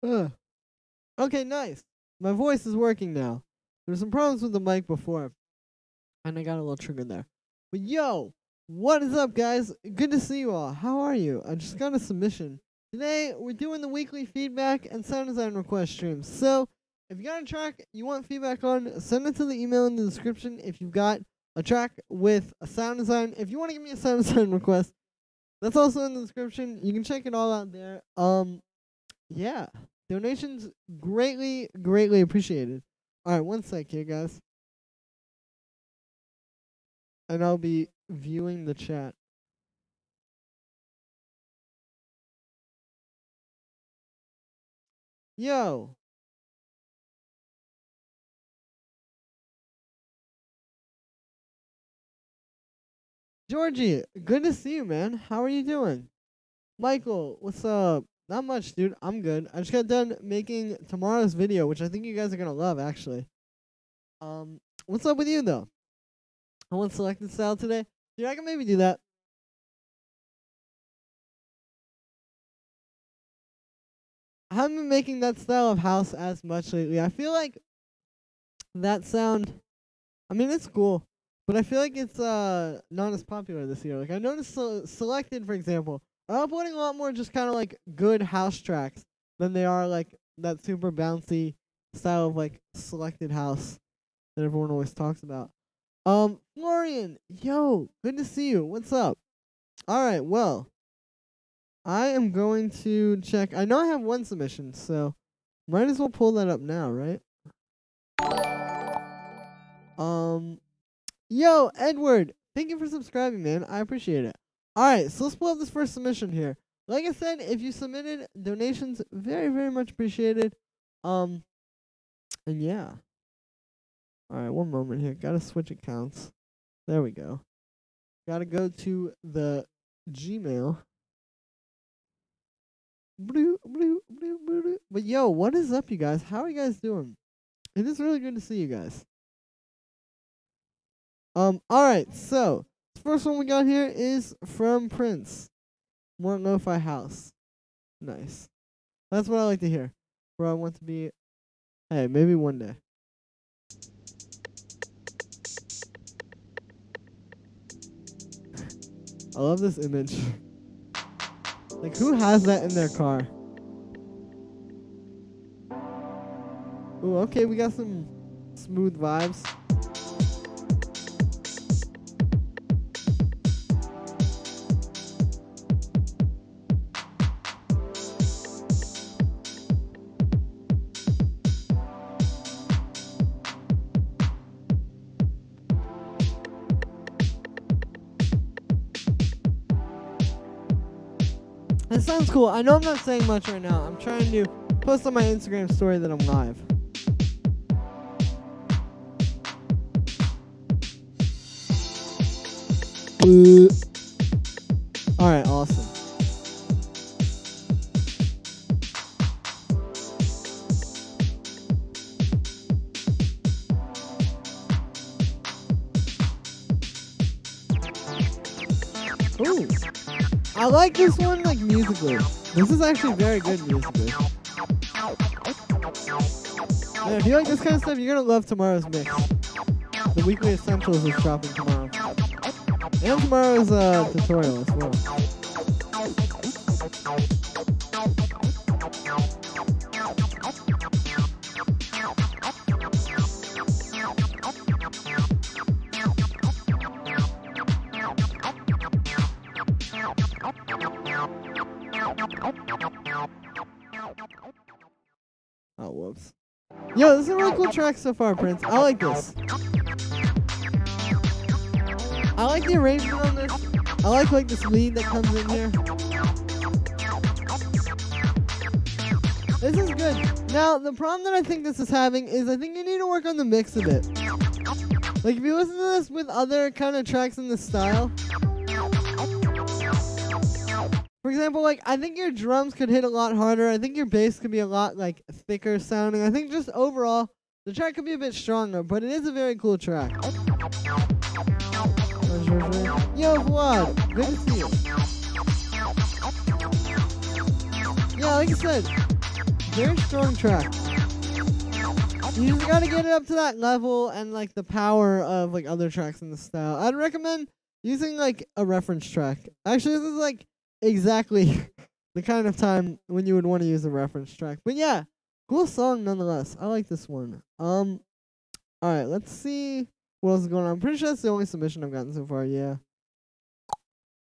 Okay, nice. My voice is working now. There were some problems with the mic before, and I got a little triggered there. But yo, what is up, guys? Good to see you all. How are you? I just got a submission. Today, we're doing the weekly feedback and sound design request streams. So, if you got a track you want feedback on, send it to the email in the description if you've got a track with a sound design. If you want to give me a sound design request, that's also in the description. You can check it all out there. Yeah. Donations greatly, greatly appreciated. Alright, one sec here, guys. And I'll be viewing the chat. Yo. Georgie, good to see you, man. How are you doing? Michael, what's up? Not much, dude. I'm good. I just got done making tomorrow's video, which I think you guys are gonna love, actually. What's up with you, though? I want selected style today. Dude, I can maybe do that. I haven't been making that style of house as much lately. I feel like that sound, I mean, it's cool, but I feel like it's not as popular this year. Like, I noticed Selected, for example, are uploading a lot more just kind of like good house tracks than they are like that super bouncy style of like Selected house that everyone always talks about. Florian, yo, good to see you. What's up? Alright, well, I am going to check. I know I have one submission, so might as well pull that up now, right? Yo, Edward, thank you for subscribing, man. I appreciate it. Alright, so let's pull up this first submission here. Like I said, if you submitted, donations very, very much appreciated. And yeah. Alright, one moment here. Gotta switch accounts. There we go. Gotta go to the Gmail. But yo, what is up, you guys? How are you guys doing? It is really good to see you guys. Alright, so the first one we got here is from Prince. More lo-fi house. Nice. That's what I like to hear. Where I want to be. Hey, maybe one day. I love this image. Like, who has that in their car? Ooh, okay, we got some smooth vibes. That sounds cool. I know I'm not saying much right now. I'm trying to post on my Instagram story that I'm live. Alright, awesome. Ooh. I like this one, like, musically. This is actually very good musically. Yeah, if you like this kind of stuff, you're gonna love tomorrow's mix. The weekly essentials is dropping tomorrow. And tomorrow's tutorial as well. Oh, whoops. Yo, this is a really cool track so far, Prince. I like this. I like the arrangement on this. I like this lead that comes in here. This is good. Now, the problem that I think this is having is I think you need to work on the mix a bit. Like, if you listen to this with other kind of tracks in this style, for example, like, I think your drums could hit a lot harder. I think your bass could be a lot, like, thicker sounding. I think just overall, the track could be a bit stronger, but it is a very cool track. Yo, Vlad, good to see you. Yeah, like I said, Very strong track. You just gotta get it up to that level and like the power of like other tracks in the style. I'd recommend using like a reference track. Actually, this is like exactly the kind of time when you would want to use a reference track. But yeah, cool song nonetheless. I like this one. Alright, let's see what else is going on. I'm pretty sure that's the only submission I've gotten so far, yeah.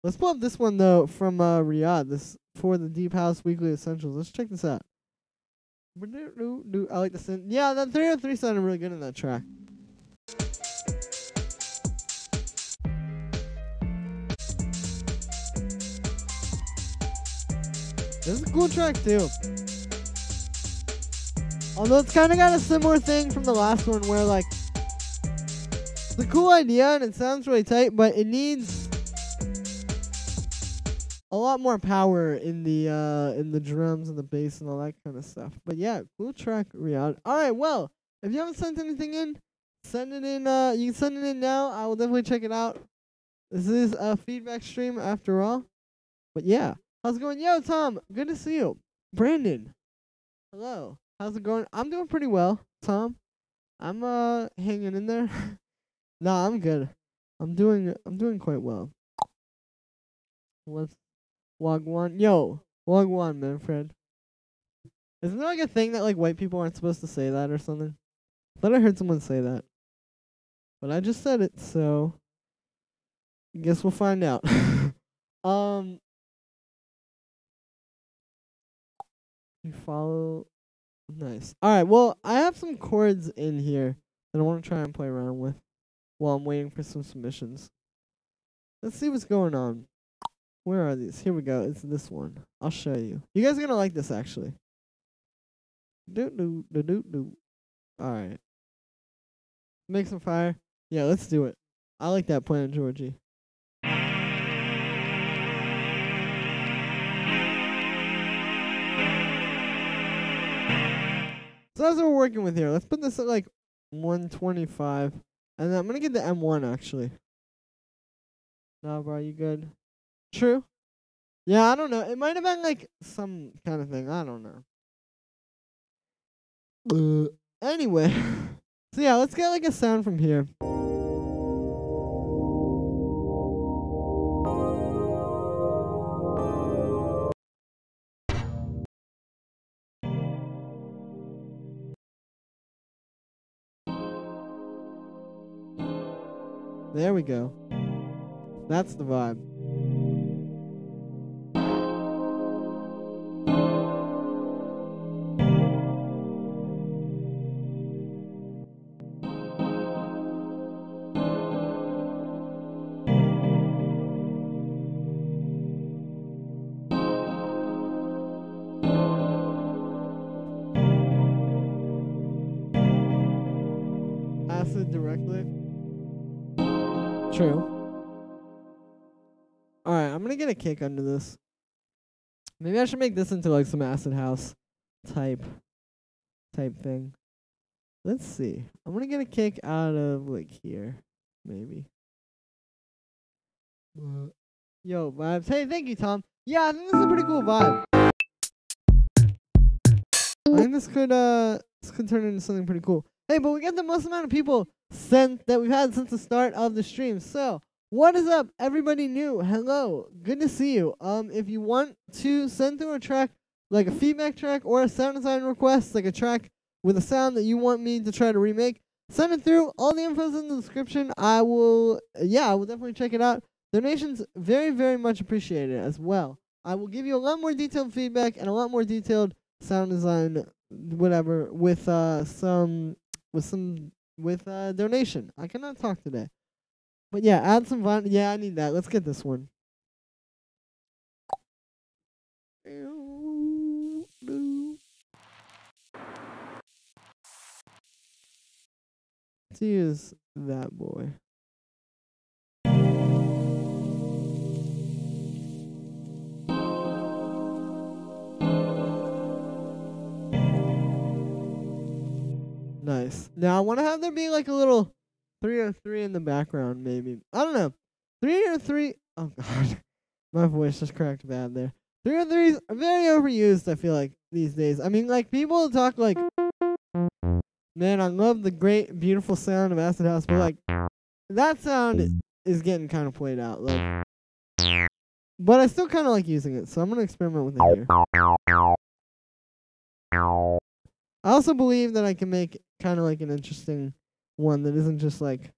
Let's pull up this one though from Riyadh. This for the Deep House Weekly Essentials. Let's check this out. I like the synth. Yeah, that 303 sounded really good in that track. This is a cool track too. Although it's kind of got a similar thing from the last one where like it's a cool idea and it sounds really tight, but it needs a lot more power in the drums and the bass and all that kind of stuff. But yeah, cool track, Riyadh. Alright, well, if you haven't sent anything in, send it in, you can send it in now. I will definitely check it out. This is a feedback stream after all. But yeah. How's it going? Yo, Tom, good to see you. Brandon. Hello. How's it going? I'm doing pretty well, Tom. I'm hanging in there. Nah, I'm good. I'm doing quite well. Let's Wagwan. Yo, Wagwan, man, friend. Isn't there like a thing that like white people aren't supposed to say that or something? I thought I heard someone say that. But I just said it, so I guess we'll find out. You follow. Nice. Alright, well, I have some chords in here that I want to try and play around with while I'm waiting for some submissions. Let's see what's going on. Where are these? Here we go. It's this one. I'll show you. You guys are gonna like this actually. Alright. Make some fire. Yeah, let's do it. I like that Planet Georgie. So that's what we're working with here. Let's put this at like 125. And then I'm gonna get the M1 actually. Nah, bro, you good? True. Yeah, I don't know. It might have been like some kind of thing. I don't know. Anyway. So yeah, let's get like a sound from here. There we go. That's the vibe. Acid directly. True. Alright, I'm gonna get a kick under this. Maybe I should make this into like some acid house type thing. Let's see. I'm gonna get a kick out of like here. Maybe. Yo, vibes. Hey, thank you, Tom. Yeah, I think this is a pretty cool vibe. I think this could turn into something pretty cool. Hey, but we got the most amount of people sent that we've had since the start of the stream. So, what is up, everybody new? Hello, good to see you. If you want to send through a track, like a feedback track or a sound design request, like a track with a sound that you want me to try to remake, send it through. All the info's in the description. I will definitely check it out. Donations very, very much appreciated as well. I will give you a lot more detailed feedback and a lot more detailed sound design, whatever, with donation. I cannot talk today. But yeah, add some vinyl. Yeah, I need that. Let's get this one. Let's use that boy. Nice. Now I want to have there be like a little 303 in the background, maybe. I don't know. 303. Oh god, my voice just cracked bad there. 303s are very overused. I feel like these days. I mean, like, people talk like, man, I love the great, beautiful sound of acid house, but like, that sound is getting kind of played out. Like, but I still kind of like using it, so I'm gonna experiment with it here. I also believe that I can make kind of like an interesting one that isn't just like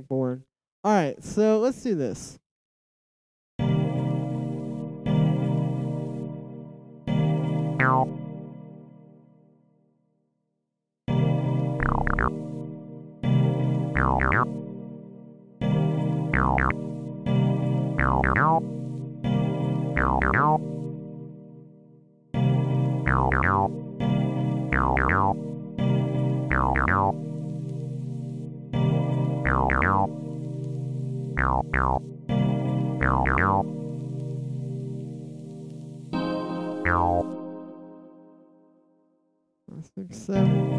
boring. All right, so let's do this. Six, seven.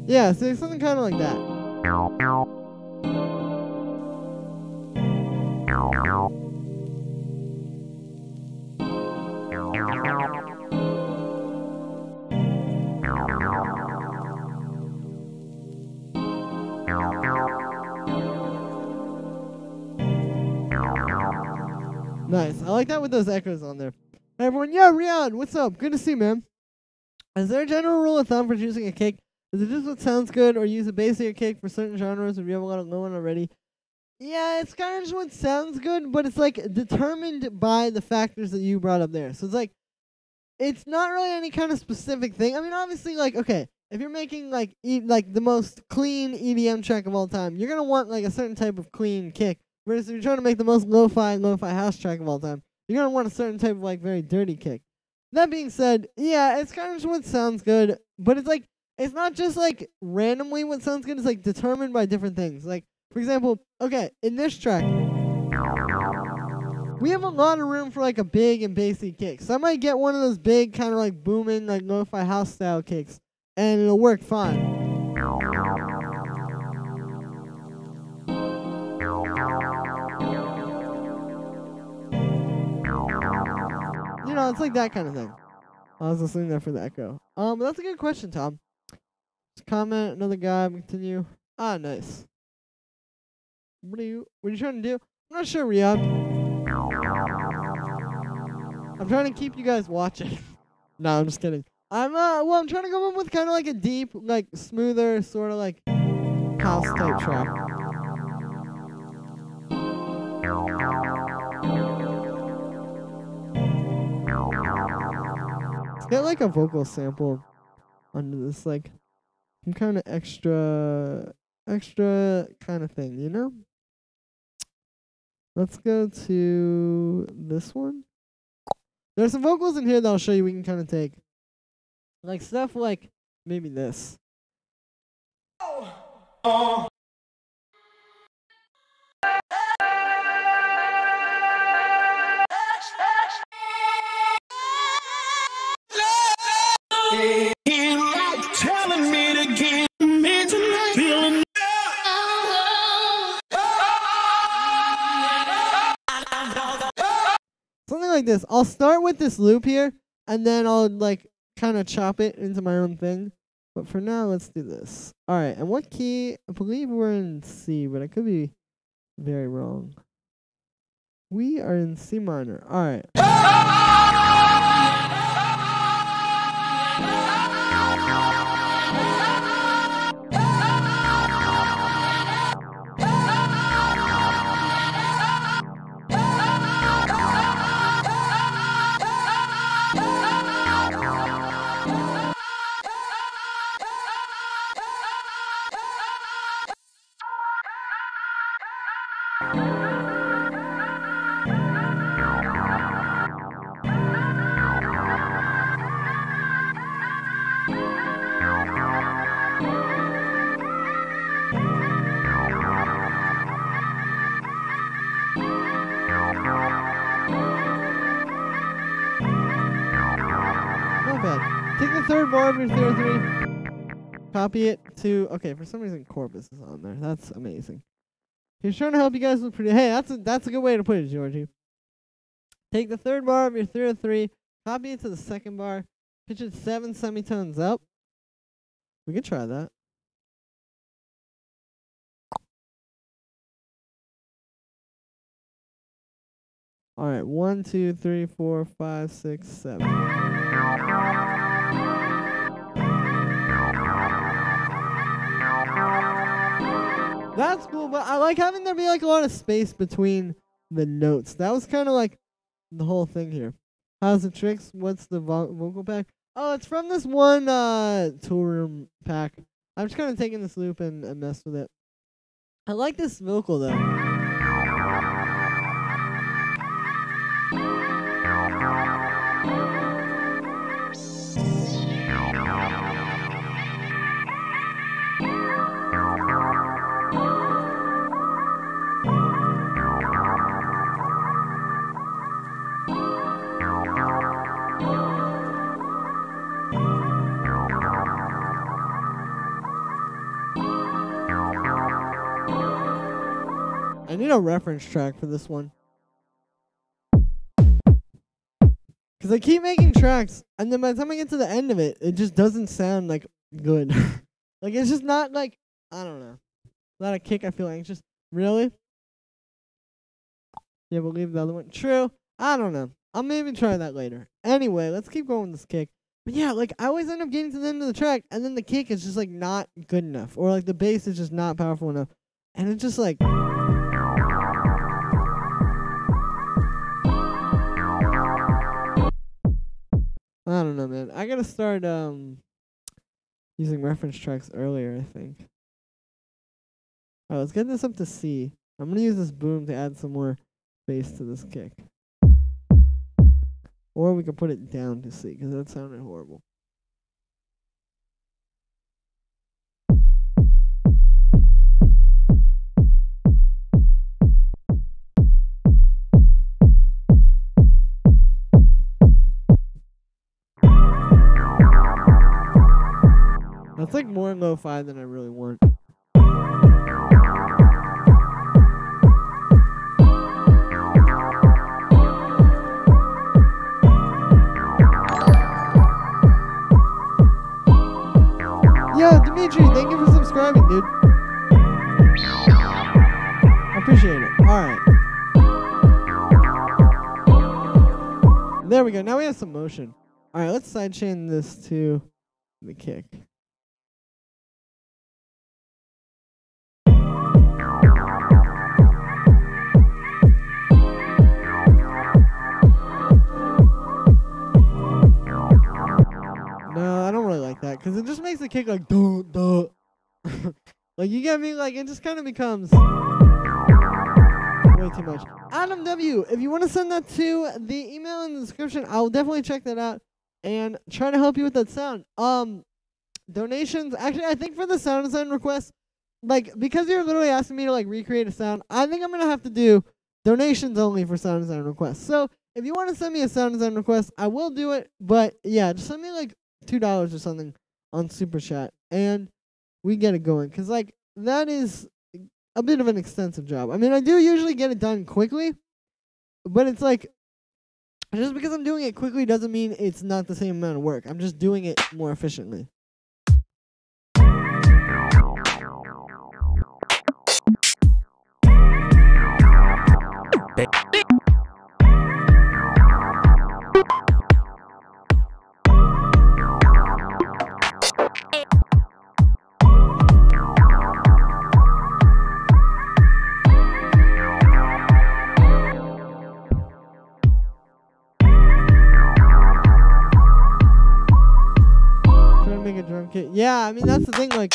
Yeah, so something kind of like that. Nice. I like that with those echoes on there. Hey everyone, yeah, Riyadh, what's up? Good to see you, man. Is there a general rule of thumb for choosing a cake? Is it just what sounds good, or use a basic cake for certain genres if you have a lot of low one already? Yeah, it's kind of just what sounds good, but it's like determined by the factors that you brought up there. So it's like, it's not really any kind of specific thing. I mean, obviously, like, okay, if you're making like the most clean EDM track of all time, you're gonna want like a certain type of clean kick. Whereas if you're trying to make the most lo-fi house track of all time, you're gonna want a certain type of like very dirty kick. That being said, yeah, it's kind of just what sounds good, but it's like, it's not just like randomly what sounds good. It's like determined by different things. Like, for example, okay, in this track, we have a lot of room for like a big and bassy kick. So I might get one of those big kind of like booming like lo-fi house style kicks, and it'll work fine. You know, it's like that kind of thing. I was listening there for the echo. That's a good question, Tom. Just comment, another guy, continue. Ah, nice. What are you trying to do? I'm not sure, Riyadh. I'm trying to keep you guys watching. No, I'm just kidding. I'm trying to go in with kind of like a deep, like smoother, sort of like house type track. Let's get like a vocal sample under this, like some kind of extra kind of thing, you know? Let's go to this one. There's some vocals in here that I'll show you we can kind of take. Like stuff like maybe this. Telling me to give me tonight, feeling something like this. I'll start with this loop here, and then I'll like kind of chop it into my own thing. But for now, let's do this. All right, and what key? I believe we're in C, but I could be very wrong. We are in C minor. All right. pad. Take the third bar of your 303, copy it to, okay, for some reason Corpus is on there. That's amazing. He's trying to help you guys look pretty. Hey, that's a good way to put it, Georgie. Take the third bar of your 303, copy it to the second bar, pitch it 7 semitones up. We could try that. All right, 1, 2, 3, 4, 5, 6, 7. That's cool, but I like having there be like a lot of space between the notes. That was kind of like the whole thing here. How's the tricks? What's the vocal pack? Oh, it's from this one tool room pack. I'm just kind of taking this loop and mess with it. I like this vocal though. I need a reference track for this one. Because I keep making tracks, and then by the time I get to the end of it, it just doesn't sound, like, good. Like, it's just not, like, I don't know. Without a kick, I feel anxious. Really? Yeah, but leave the other one. True. I don't know. I'll maybe try that later. Anyway, let's keep going with this kick. But yeah, like, I always end up getting to the end of the track, and then the kick is just, like, not good enough. Or, like, the bass is just not powerful enough. And it's just, like... I don't know, man. I gotta start using reference tracks earlier, I think. Alright, let's get this up to C. I'm gonna use this boom to add some more bass to this kick. Or we could put it down to C, because that sounded horrible. That's like more lo-fi than I really want. Yo, Dimitri, thank you for subscribing, dude. I appreciate it. Alright. There we go. Now we have some motion. Alright, let's sidechain this to the kick. No, I don't really like that because it just makes the kick like duh duh. Like you get me? Like it just kind of becomes way too much. Adam W, if you want to send that to the email in the description, I'll definitely check that out and try to help you with that sound. Donations. Actually, I think for the sound design request, like because you're literally asking me to like recreate a sound, I think I'm gonna have to do donations only for sound design requests. So if you want to send me a sound design request, I will do it. But yeah, just send me like $2 or something on Super Chat, and we get it going. Cause like that is a bit of an extensive job. I mean, I do usually get it done quickly, but it's like just because I'm doing it quickly doesn't mean it's not the same amount of work. I'm just doing it more efficiently. Yeah, I mean that's the thing like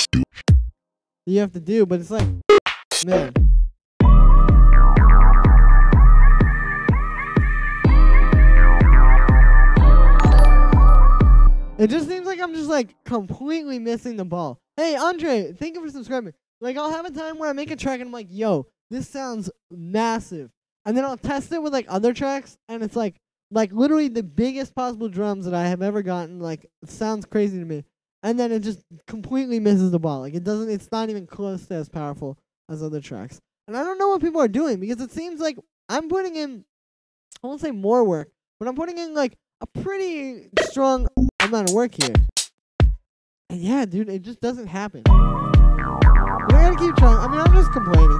you have to do, but it's like, man. It just seems like I'm just like completely missing the ball. Hey Andre, thank you for subscribing. Like I'll have a time where I make a track and I'm like, yo, this sounds massive. And then I'll test it with like other tracks and it's like like literally the biggest possible drums that I have ever gotten. Like, it sounds crazy to me, and then it just completely misses the ball. Like, it doesn't. It's not even close to as powerful as other tracks. And I don't know what people are doing, because it seems like I'm putting in, I won't say more work, but I'm putting in like a pretty strong amount of work here. And yeah, dude, it just doesn't happen. I gotta keep trying. I mean, I'm just complaining.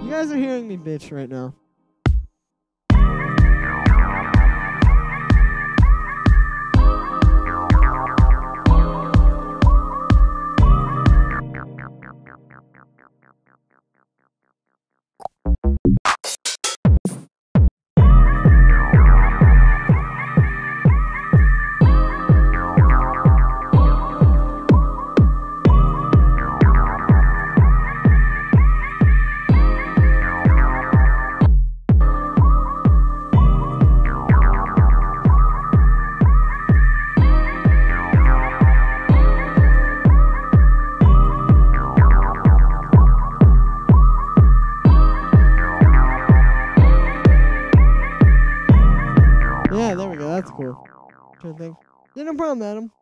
You guys are hearing me bitch right now. Yeah, there we go. That's cool. Sure thing. Yeah, no problem, Adam.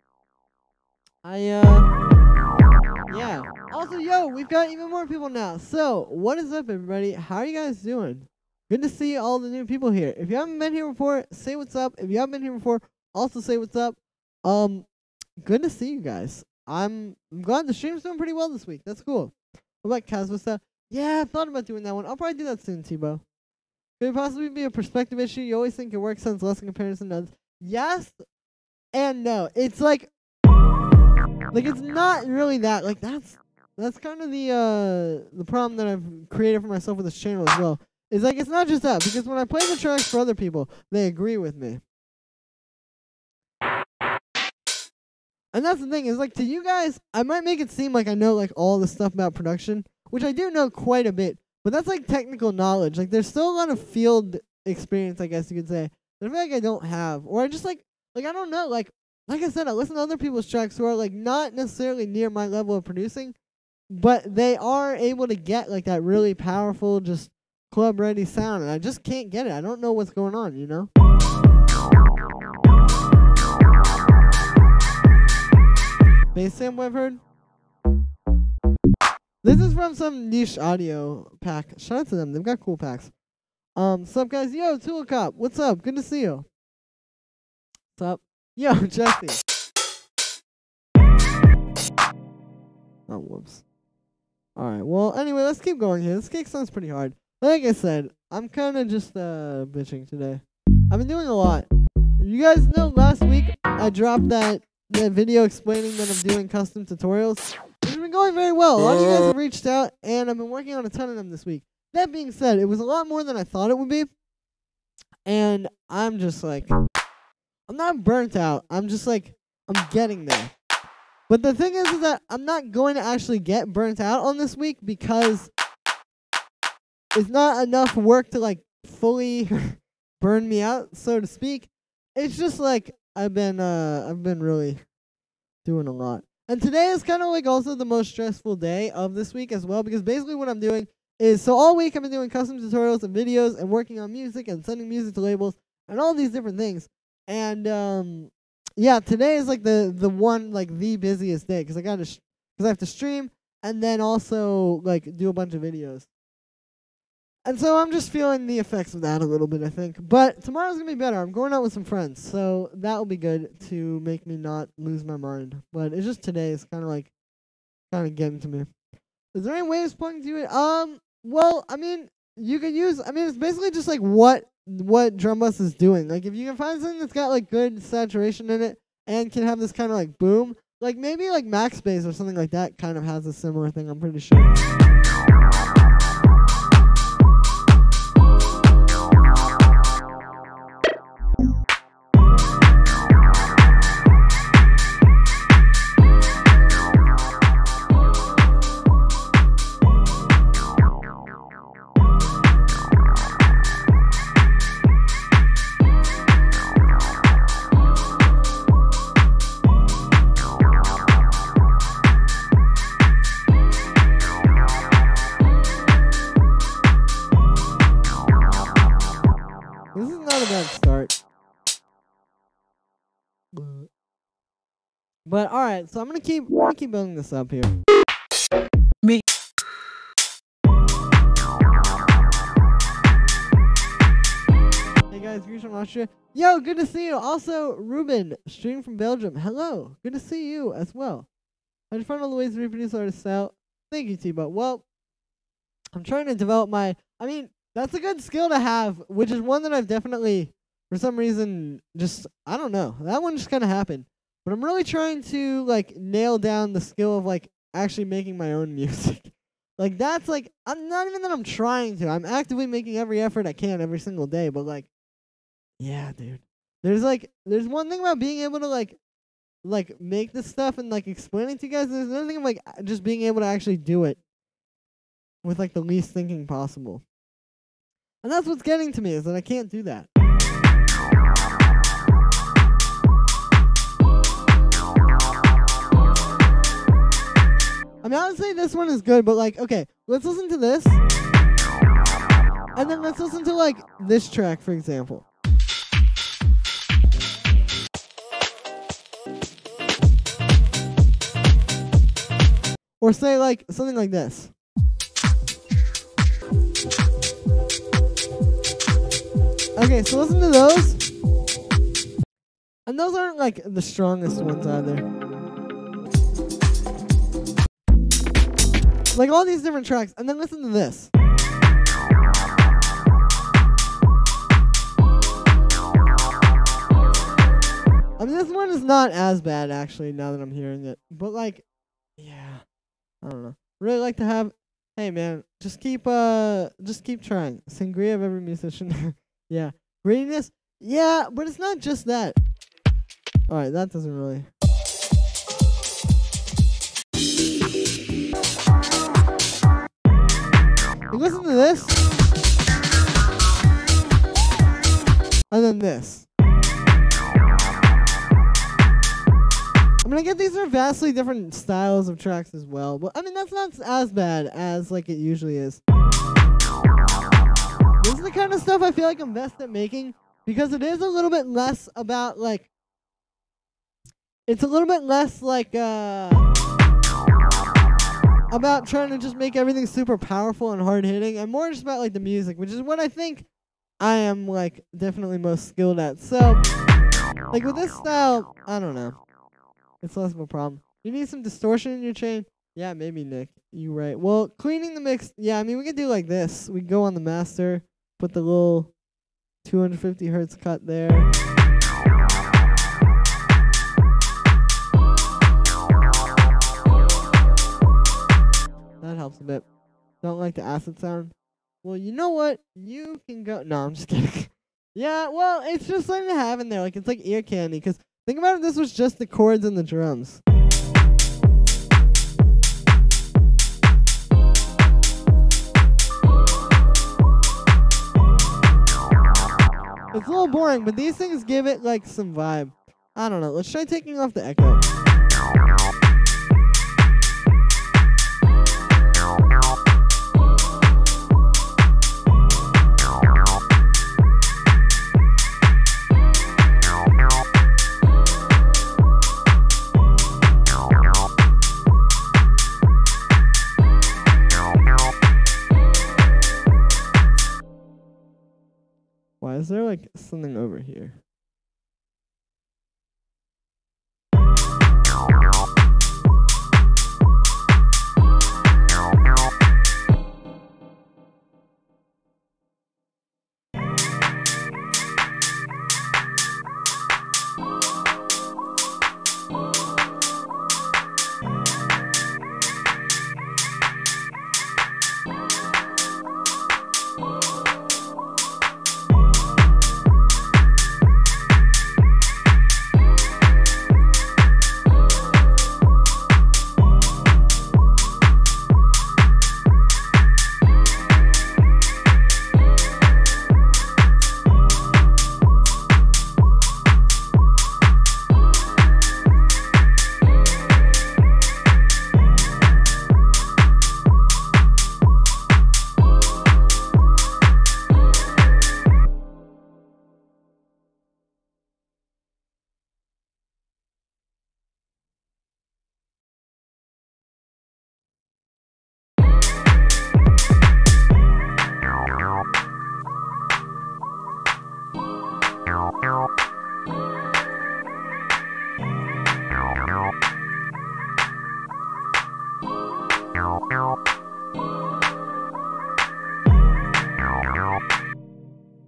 Yeah. Also, yo, we've got even more people now. So, what is up, everybody? How are you guys doing? Good to see all the new people here. If you haven't been here before, say what's up. If you haven't been here before, also say what's up. Good to see you guys. I'm glad the stream's doing pretty well this week. That's cool. What about Kazwista? Yeah, I thought about doing that one. I'll probably do that soon, Tebow. Could it possibly be a perspective issue? You always think your work sounds less in comparison to others. Yes and no. It's like it's not really that. Like, that's kind of the problem that I've created for myself with this channel as well. It's like, it's not just that, because when I play the tracks for other people, they agree with me. And that's the thing, is like, to you guys, I might make it seem like I know like all the stuff about production, which I do know quite a bit. But that's like technical knowledge. Like, there's still a lot of field experience, I guess you could say, that I feel like I don't have. Or I just like I don't know. Like I said, I listen to other people's tracks who are like not necessarily near my level of producing, but they are able to get like that really powerful, just club ready sound. And I just can't get it. I don't know what's going on, you know? Bass sample I've heard? This is from some niche audio pack. Shout out to them. They've got cool packs. Sup, guys? Yo, Tool Cop. What's up? Good to see you. What's up? Yo, Jesse. Oh, whoops. Alright, well, anyway, let's keep going here. This cake sounds pretty hard. Like I said, I'm kind of just bitching today. I've been doing a lot. You guys know last week I dropped that video explaining that I'm doing custom tutorials. It's been going very well. A lot of you guys have reached out, and I've been working on a ton of them this week. That being said, it was a lot more than I thought it would be. And I'm just like, I'm not burnt out. I'm just like, I'm getting there. But the thing is that I'm not going to actually get burnt out on this week, because it's not enough work to like fully burn me out, so to speak. It's just like I've been really doing a lot. And today is kind of like also the most stressful day of this week as well, because basically what I'm doing is, so all week I've been doing custom tutorials and videos and working on music and sending music to labels and all these different things. And yeah, today is like the one, like the busiest day, because I have to stream and then also like do a bunch of videos. And so I'm just feeling the effects of that a little bit, I think. But tomorrow's going to be better. I'm going out with some friends, so that will be good to make me not lose my mind. But it's just today is kind of getting to me. Is there any way of plugging to it? Well, I mean, you could use, I mean, it's basically just like what drum bus is doing. Like, if you can find something that's got like good saturation in it and can have this kind of like boom, like maybe like Max Bass or something like that kind of has a similar thing, I'm pretty sure. start. But alright, so I'm gonna keep building this up here. Me. Hey guys, Greece from Austria. Yo, good to see you. Also, Ruben, streaming from Belgium. Hello, good to see you as well. I just found all the ways to reproduce artists out. Thank you, T-Bot. Well, I'm trying to develop my... I mean, that's a good skill to have, which is one that I've definitely, for some reason, just... I don't know. That one just kind of happened. But I'm really trying to, like, nail down the skill of, like, actually making my own music. Like, that's, like... I'm not even that I'm trying to. I'm actively making every effort I can every single day. But, like... Yeah, dude. There's one thing about being able to, like make this stuff and, like, explain it to you guys. There's another thing of, like, just being able to actually do it with, like, the least thinking possible. And that's what's getting to me, is that I can't do that. I mean, I would say this one is good, but, like, okay, let's listen to this. And then let's listen to, like, this track, for example. Or say, like, something like this. Okay, so listen to those. And those aren't, like, the strongest ones either. Like, all these different tracks. And then listen to this. I mean, this one is not as bad, actually, now that I'm hearing it. But, like, yeah. I don't know. Really like to have... Hey, man, just keep trying. Sangria of every musician. Yeah. Greediness? Yeah, but it's not just that. Alright, that doesn't really... You listen to this. And then this. I mean, I get these are vastly different styles of tracks as well, but I mean, that's not as bad as, like, it usually is. This is the kind of stuff I feel like I'm best at making, because it is a little bit less about, like, it's a little bit less, like, about trying to just make everything super powerful and hard-hitting, and more just about, like, the music, which is what I think I am, like, definitely most skilled at. So, like, with this style, I don't know. It's less of a problem. You need some distortion in your chain? Yeah, maybe, Nick. You right. Well, cleaning the mix... Yeah, I mean, we could do like this. We go on the master, put the little 250 hertz cut there. That helps a bit. Don't like the acid sound? Well, you know what? You can go... No, I'm just kidding. Yeah, well, it's just something to have in there. Like, it's like ear candy, because... Think about if this was just the chords and the drums. It's a little boring, but these things give it, like, some vibe. I don't know. Let's try taking off the echo. Why is there, like, something over here?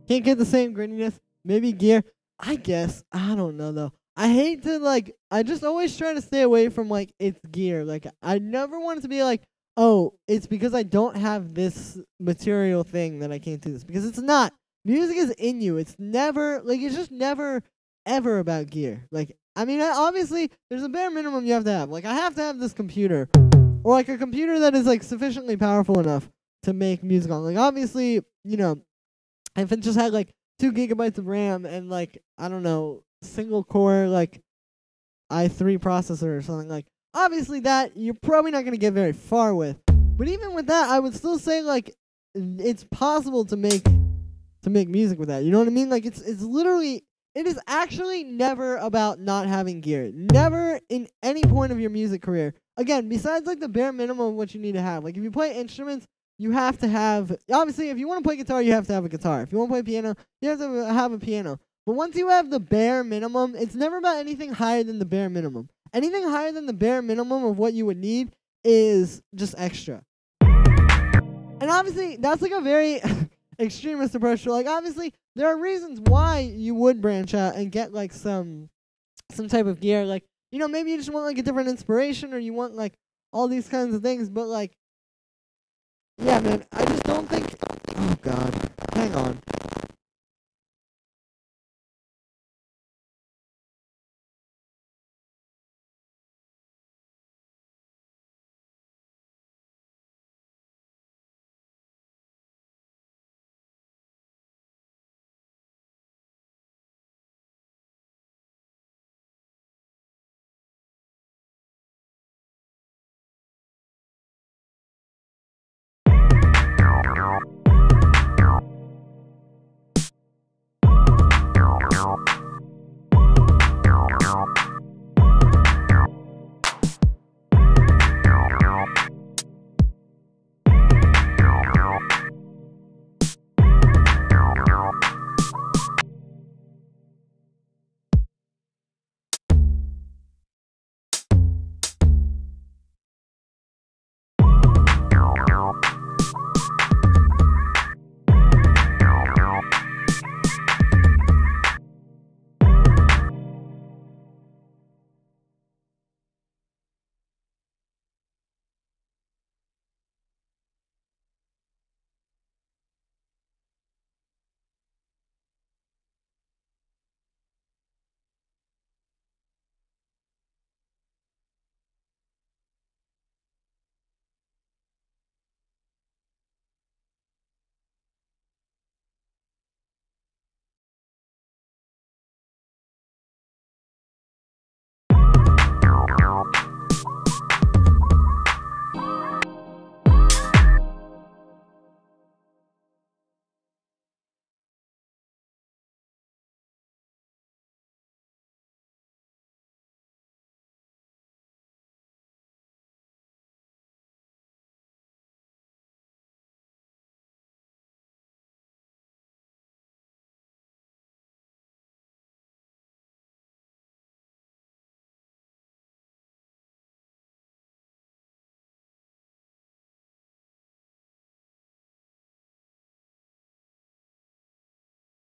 Can't get the same grittiness. Maybe gear. I guess. I don't know though. I hate to like. I just always try to stay away from like it's gear. Like I never want it to be like, oh, it's because I don't have this material thing that I can't do this, because it's not. Music is in you. It's never like it's just never ever about gear. Like I mean, obviously there's a bare minimum you have to have. Like I have to have this computer, or like a computer that is like sufficiently powerful enough to make music on. Like obviously, you know, if it just had like 2 gigabytes of RAM and like I don't know, single core like i3 processor or something, like obviously that you're probably not gonna get very far with. But even with that, I would still say like it's possible to make music with that. You know what I mean? Like it's literally, it is actually never about not having gear. Never in any point of your music career. Again, besides like the bare minimum of what you need to have. Like if you play instruments, you have to have, obviously if you want to play guitar, you have to have a guitar. If you want to play piano, you have to have a piano. But once you have the bare minimum, it's never about anything higher than the bare minimum. Anything higher than the bare minimum of what you would need is just extra. And obviously, that's like a very extremist approach to, like, obviously there are reasons why you would branch out and get like some type of gear. Like, you know, maybe you just want like a different inspiration, or you want like all these kinds of things. But like, yeah, man, I just don't think. Oh God, hang on.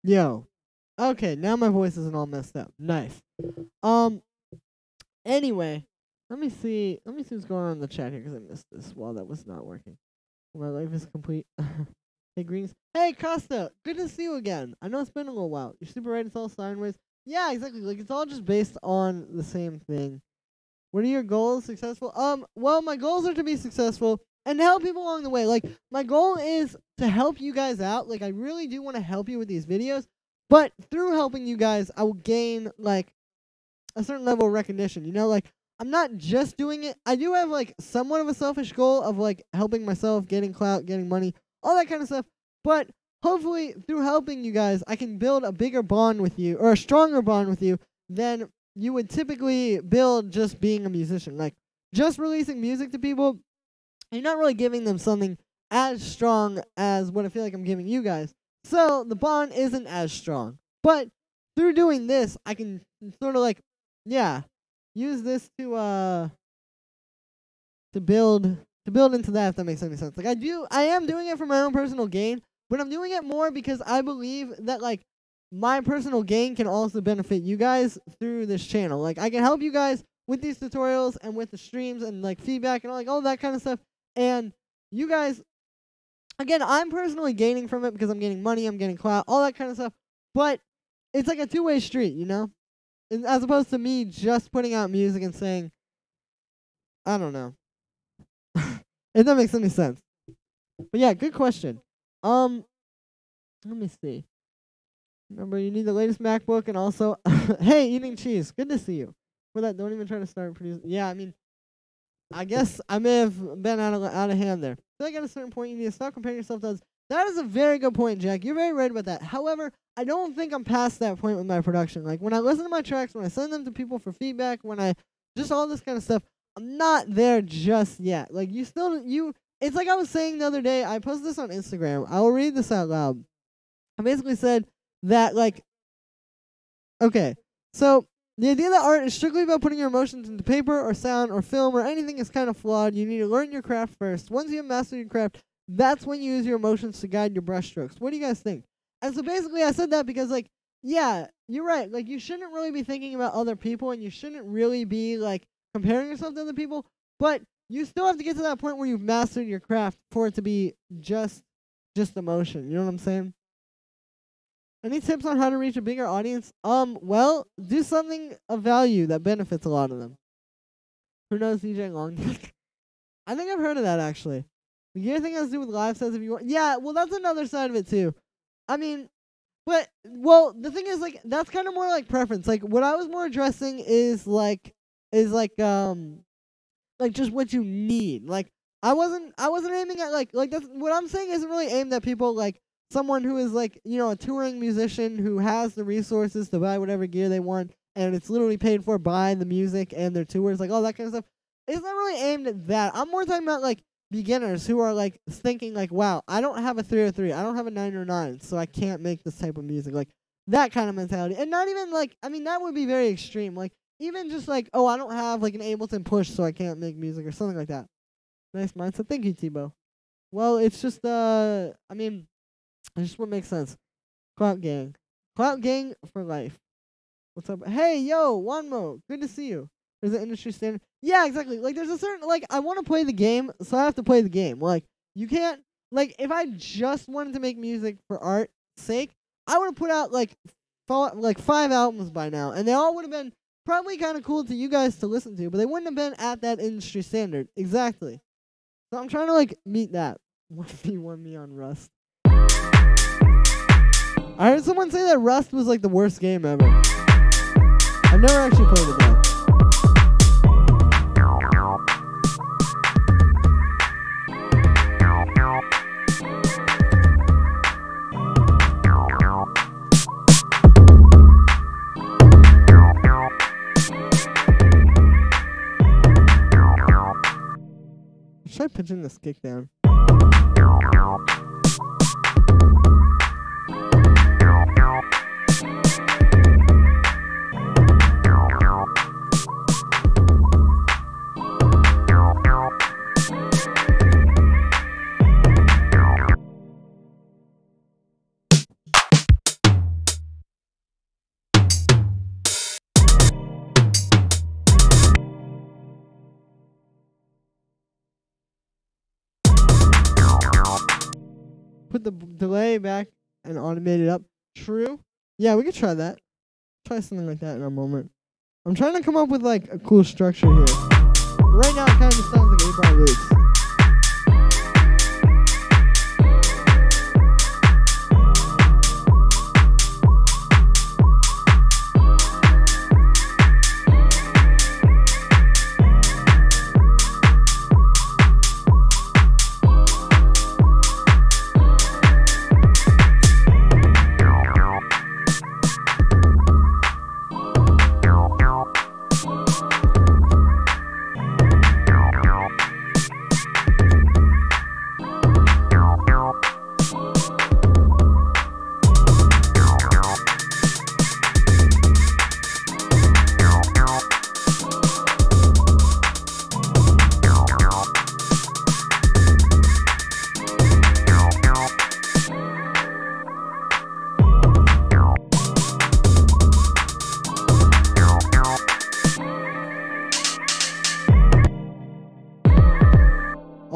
Yo. Okay, now my voice isn't all messed up. Nice. Um. Anyway, let me see. Let me see what's going on in the chat here, because I missed this while that was not working. My life is complete. Hey, Greens. Hey, Costa. Good to see you again. I know it's been a little while. You're super right. It's all sideways. Yeah, exactly. Like, it's all just based on the same thing. What are your goals? Successful? Well, my goals are to be successful and to help people along the way. Like, my goal is to help you guys out. Like, I really do want to help you with these videos. But through helping you guys, I will gain, like, a certain level of recognition. You know, like, I'm not just doing it. I do have, like, somewhat of a selfish goal of, like, helping myself, getting clout, getting money, all that kind of stuff. But hopefully, through helping you guys, I can build a bigger bond with you, or a stronger bond with you, than you would typically build just being a musician. Like, just releasing music to people, you're not really giving them something as strong as what I feel like I'm giving you guys. So, the bond isn't as strong. But through doing this, I can sort of like, yeah, use this to build into that, if that makes any sense. Like I am doing it for my own personal gain, but I'm doing it more because I believe that like my personal gain can also benefit you guys through this channel. Like I can help you guys with these tutorials and with the streams and like feedback and all that kind of stuff. And you guys, again, I'm personally gaining from it because I'm getting money, I'm getting clout, all that kind of stuff. But it's like a two-way street, you know? And as opposed to me just putting out music and saying, I don't know. If that makes any sense. But yeah, good question. Let me see. Remember, you need the latest MacBook and also, hey, eating cheese. Good to see you. For that, don't even try to start producing. Yeah, I mean, I guess I may have been out of hand there. So like at a certain point, you need to stop comparing yourself to others. That is a very good point, Jack. You're very right about that. However, I don't think I'm past that point with my production. Like when I listen to my tracks, when I send them to people for feedback, when I just all this kind of stuff, I'm not there just yet. Like it's like I was saying the other day. I posted this on Instagram. I will read this out loud. I basically said that like, okay, so the idea that art is strictly about putting your emotions into paper or sound or film or anything is kind of flawed. You need to learn your craft first. Once you have mastered your craft, that's when you use your emotions to guide your brushstrokes. What do you guys think? And so basically I said that because like, yeah, you're right. Like you shouldn't really be thinking about other people and you shouldn't really be like comparing yourself to other people, but you still have to get to that point where you've mastered your craft for it to be just emotion. You know what I'm saying? Any tips on how to reach a bigger audience? Well, do something of value that benefits a lot of them. Who knows DJ Long? I think I've heard of that actually. The gear thing has to do with live sets if you want. Yeah, well that's another side of it too. I mean, but well, the thing is like that's kind of more like preference. Like what I was more addressing is like just what you need. Like I wasn't aiming at like that's what I'm saying isn't really aimed at people like someone who is like, you know, a touring musician who has the resources to buy whatever gear they want and it's literally paid for by the music and their tours, like all that kind of stuff. It's not really aimed at that. I'm more talking about like beginners who are like thinking like, wow, I don't have a 303, I don't have a 909, so I can't make this type of music. Like that kind of mentality. And not even like, I mean, that would be very extreme. Like even just like, oh, I don't have like an Ableton push, so I can't make music or something like that. Nice mindset. Thank you, Tebow. Well, it's just, I mean, it's just what makes sense. Clout Gang. Clout Gang for life. What's up? Hey, yo, Wanmo. Good to see you. There's an industry standard. Yeah, exactly. Like, there's a certain, like, I want to play the game, so I have to play the game. Like, you can't, like, if I just wanted to make music for art's sake, I would have put out, like, 5 albums by now, and they all would have been probably kind of cool to you guys to listen to, but they wouldn't have been at that industry standard. Exactly. So I'm trying to, like, meet that. 1v1 me on Rust. I heard someone say that Rust was like the worst game ever. I've never actually played it though. Should I pitch in this kick down? Put the delay back and automate it up. True. Yeah, we could try that. Try something like that in a moment. I'm trying to come up with like a cool structure here. But right now it kind of just sounds like 8-bar loops.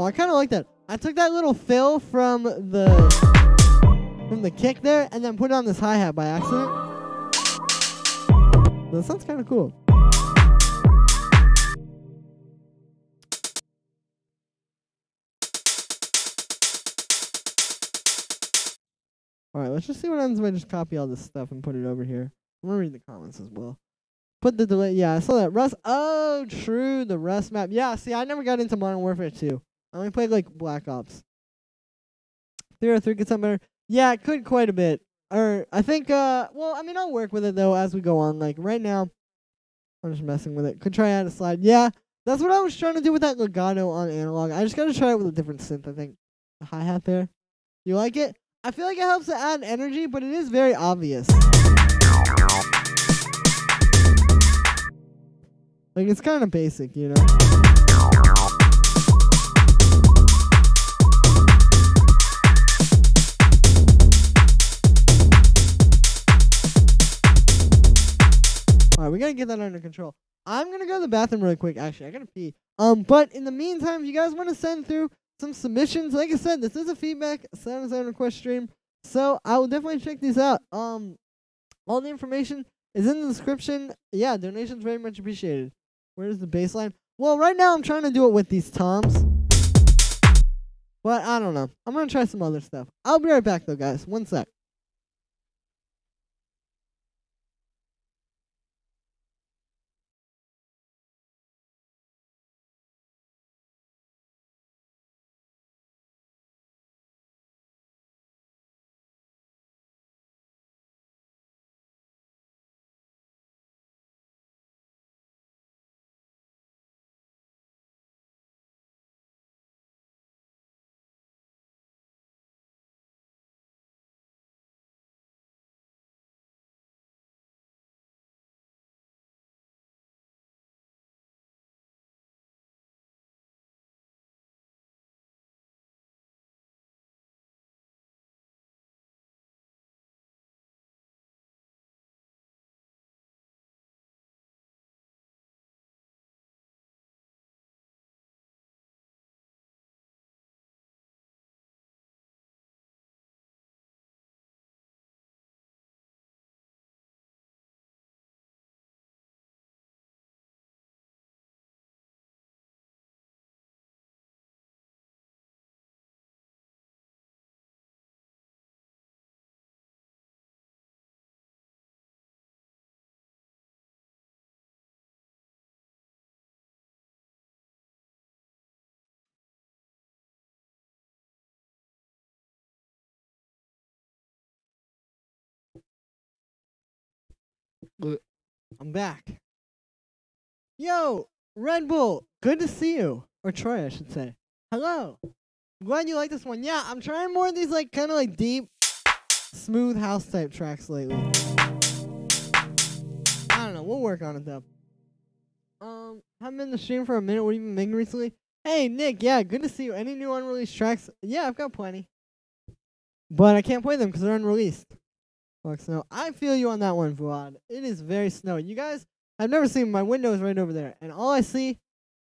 I kind of like that. I took that little fill from the kick there and then put it on this hi-hat by accident. That sounds kind of cool. Alright, let's just see what happens if I just copy all this stuff and put it over here. I'm gonna read the comments as well. Put the delay. Yeah, I saw that. Rust. Oh, true. The Rust map. Yeah, see, I never got into Modern Warfare 2. I only played, like, Black Ops. 303 could sound better. Yeah, it could quite a bit. Or, I think, well, I mean, I'll work with it, though, as we go on. Like, right now, I'm just messing with it. Could try add a slide. Yeah, that's what I was trying to do with that legato on analog. I just gotta try it with a different synth, I think. The hi-hat there. You like it? I feel like it helps to add energy, but it is very obvious. Like, it's kind of basic, you know? Alright, we gotta get that under control. I'm gonna go to the bathroom really quick. Actually, I gotta pee. But in the meantime, if you guys want to send through some submissions, like I said, this is a feedback sound design request stream, so I will definitely check these out. All the information is in the description. Yeah, donations very much appreciated. Where's the bass line? Well, right now I'm trying to do it with these toms, but I don't know. I'm gonna try some other stuff. I'll be right back though, guys. One sec. I'm back. Yo, Red Bull, good to see you. Or Troy, I should say. Hello. I'm glad you like this one. Yeah, I'm trying more of these, like, kind of like deep, smooth house type tracks lately. I don't know. We'll work on it though. Haven't been in the stream for a minute. What have you been making recently? Hey, Nick. Yeah, good to see you. Any new unreleased tracks? Yeah, I've got plenty. But I can't play them because they're unreleased. Fuck snow. I feel you on that one, Vuad. It is very snowy. You guys, I've never seen my window is right over there, and all I see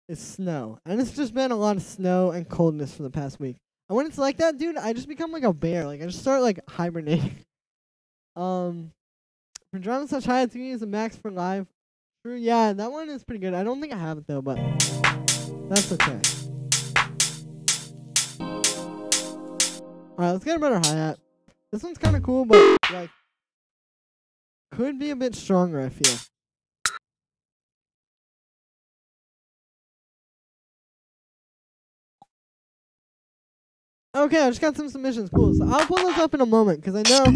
is snow. And it's just been a lot of snow and coldness for the past week. And when it's like that, dude, I just become like a bear. Like I just start like hibernating. For driving such high, I think it's a max for live. True, yeah, that one is pretty good. I don't think I have it though, but that's okay. Alright, let's get a better hi-hat. This one's kind of cool, but like could be a bit stronger, I feel. Okay, I just got some submissions. Cool. So I'll pull those up in a moment because I know.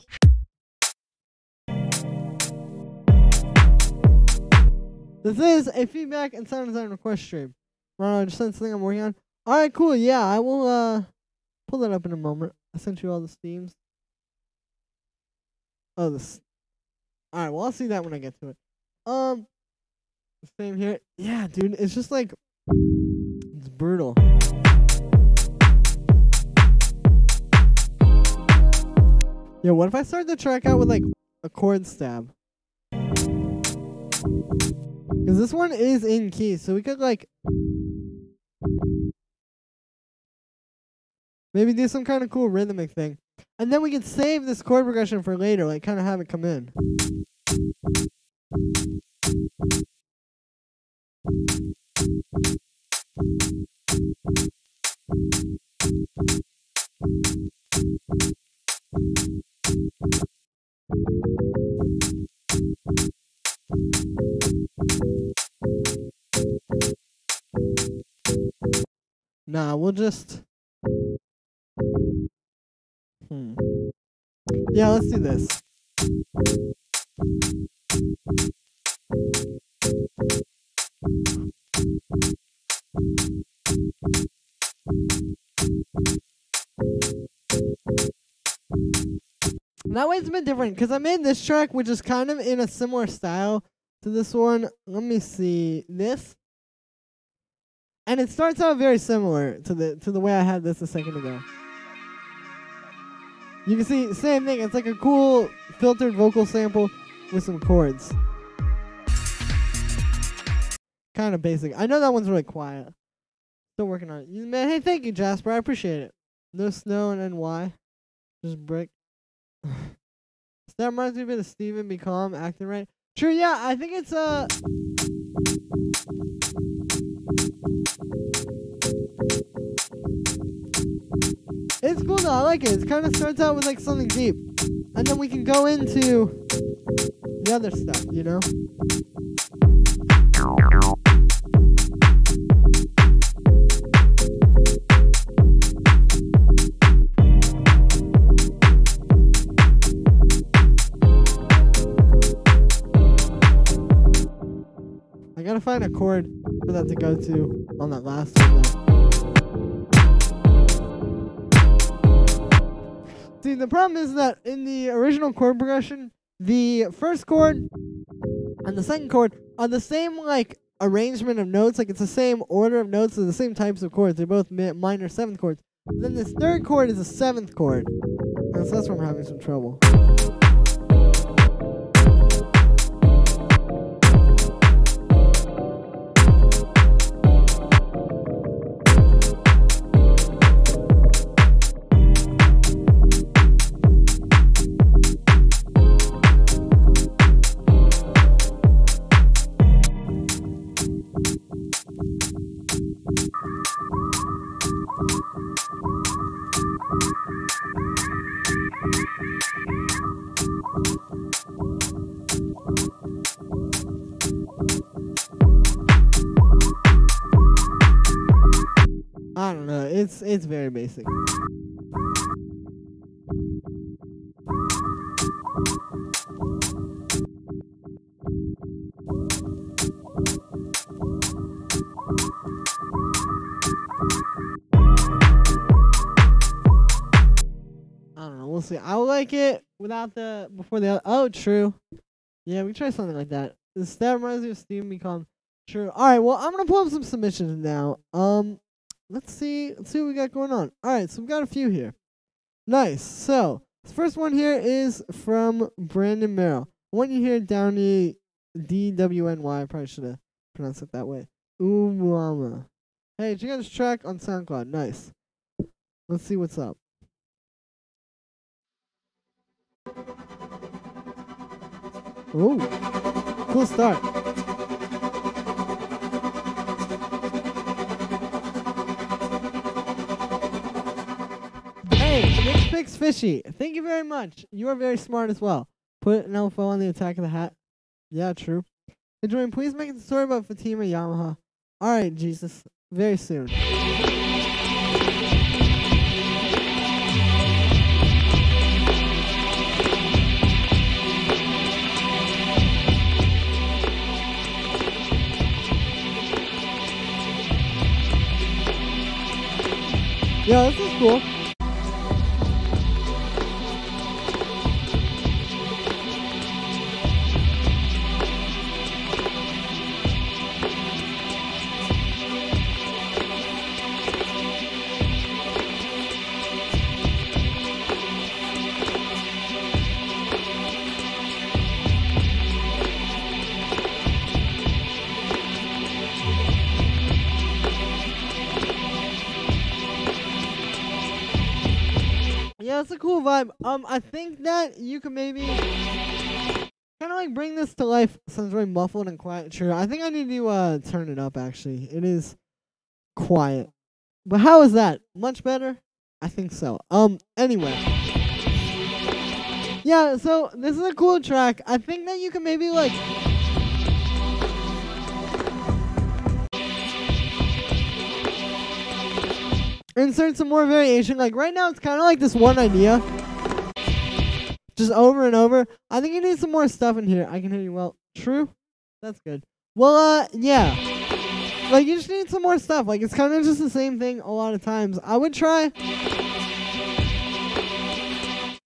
This is a feedback and sound design request stream. Ronald, just sent something I'm working on. Alright, cool. Yeah, I will pull that up in a moment. I sent you all the steams. Oh, this. Alright, well, I'll see that when I get to it. Same here. Yeah, dude, it's just like. It's brutal. Yo, what if I start the track out with like a chord stab? Because this one is in key, so we could like Maybe do some kind of cool rhythmic thing. And then we can save this chord progression for later, like kind of have it come in. Nah, we'll just... Yeah, let's do this. That way it's a bit different, because I made this track, which is kind of in a similar style to this one. Let me see. This. And it starts out very similar to the way I had this a second ago. You can see, same thing. It's like a cool filtered vocal sample with some chords. Kind of basic. I know that one's really quiet. Still working on it. Man, hey, thank you, Jasper. I appreciate it. No snow in NY. Just brick. That reminds me a bit of Steven. Be calm, acting right. True, yeah. I think it's it's cool though, I like it. It kind of starts out with like something deep. And then we can go into the other stuff, you know? I gotta find a chord for that to go to on that last one though. See, the problem is that in the original chord progression, the first chord and the second chord are the same, like, arrangement of notes. Like, it's the same order of notes, they're the same types of chords. They're both minor seventh chords. And then this third chord is a seventh chord. And so that's where I'm having some trouble. I don't know, it's very basic. I don't know, we'll see. I like it without the, before the other. Oh, true. Yeah, we try something like that. That reminds me of Steven Become. True. Alright, well, I'm gonna pull up some submissions now. Let's see what we got going on. Alright, so we've got a few here. Nice. So, the first one here is from Brandon Merrill. I want you to hear Downey DWNY. I probably should have pronounced it that way. Umwama. Hey, check out this track on SoundCloud. Nice. Let's see what's up. Ooh. Cool start. Hey, Pix Fishy, thank you very much. You are very smart as well. Put an LFO on the Attack of the Hat. Yeah, true. Hey, Jordan, please make a story about Fatima Yamaha. Alright, Jesus. Very soon. Yo, this is cool. that's a cool vibe. I think that you could maybe kind of like bring this to life. Sounds very muffled and quiet. True. I think I need to turn it up. Actually, it is quiet. But how is that? Much better? I think so. Anyway. Yeah, so this is a cool track. I think that you can maybe like insert some more variation. Like right now it's kind of like this one idea. Just over and over. I think you need some more stuff in here. I can hear you well. True? That's good. Well, yeah. Like, you just need some more stuff. Like, it's kind of just the same thing a lot of times. I would try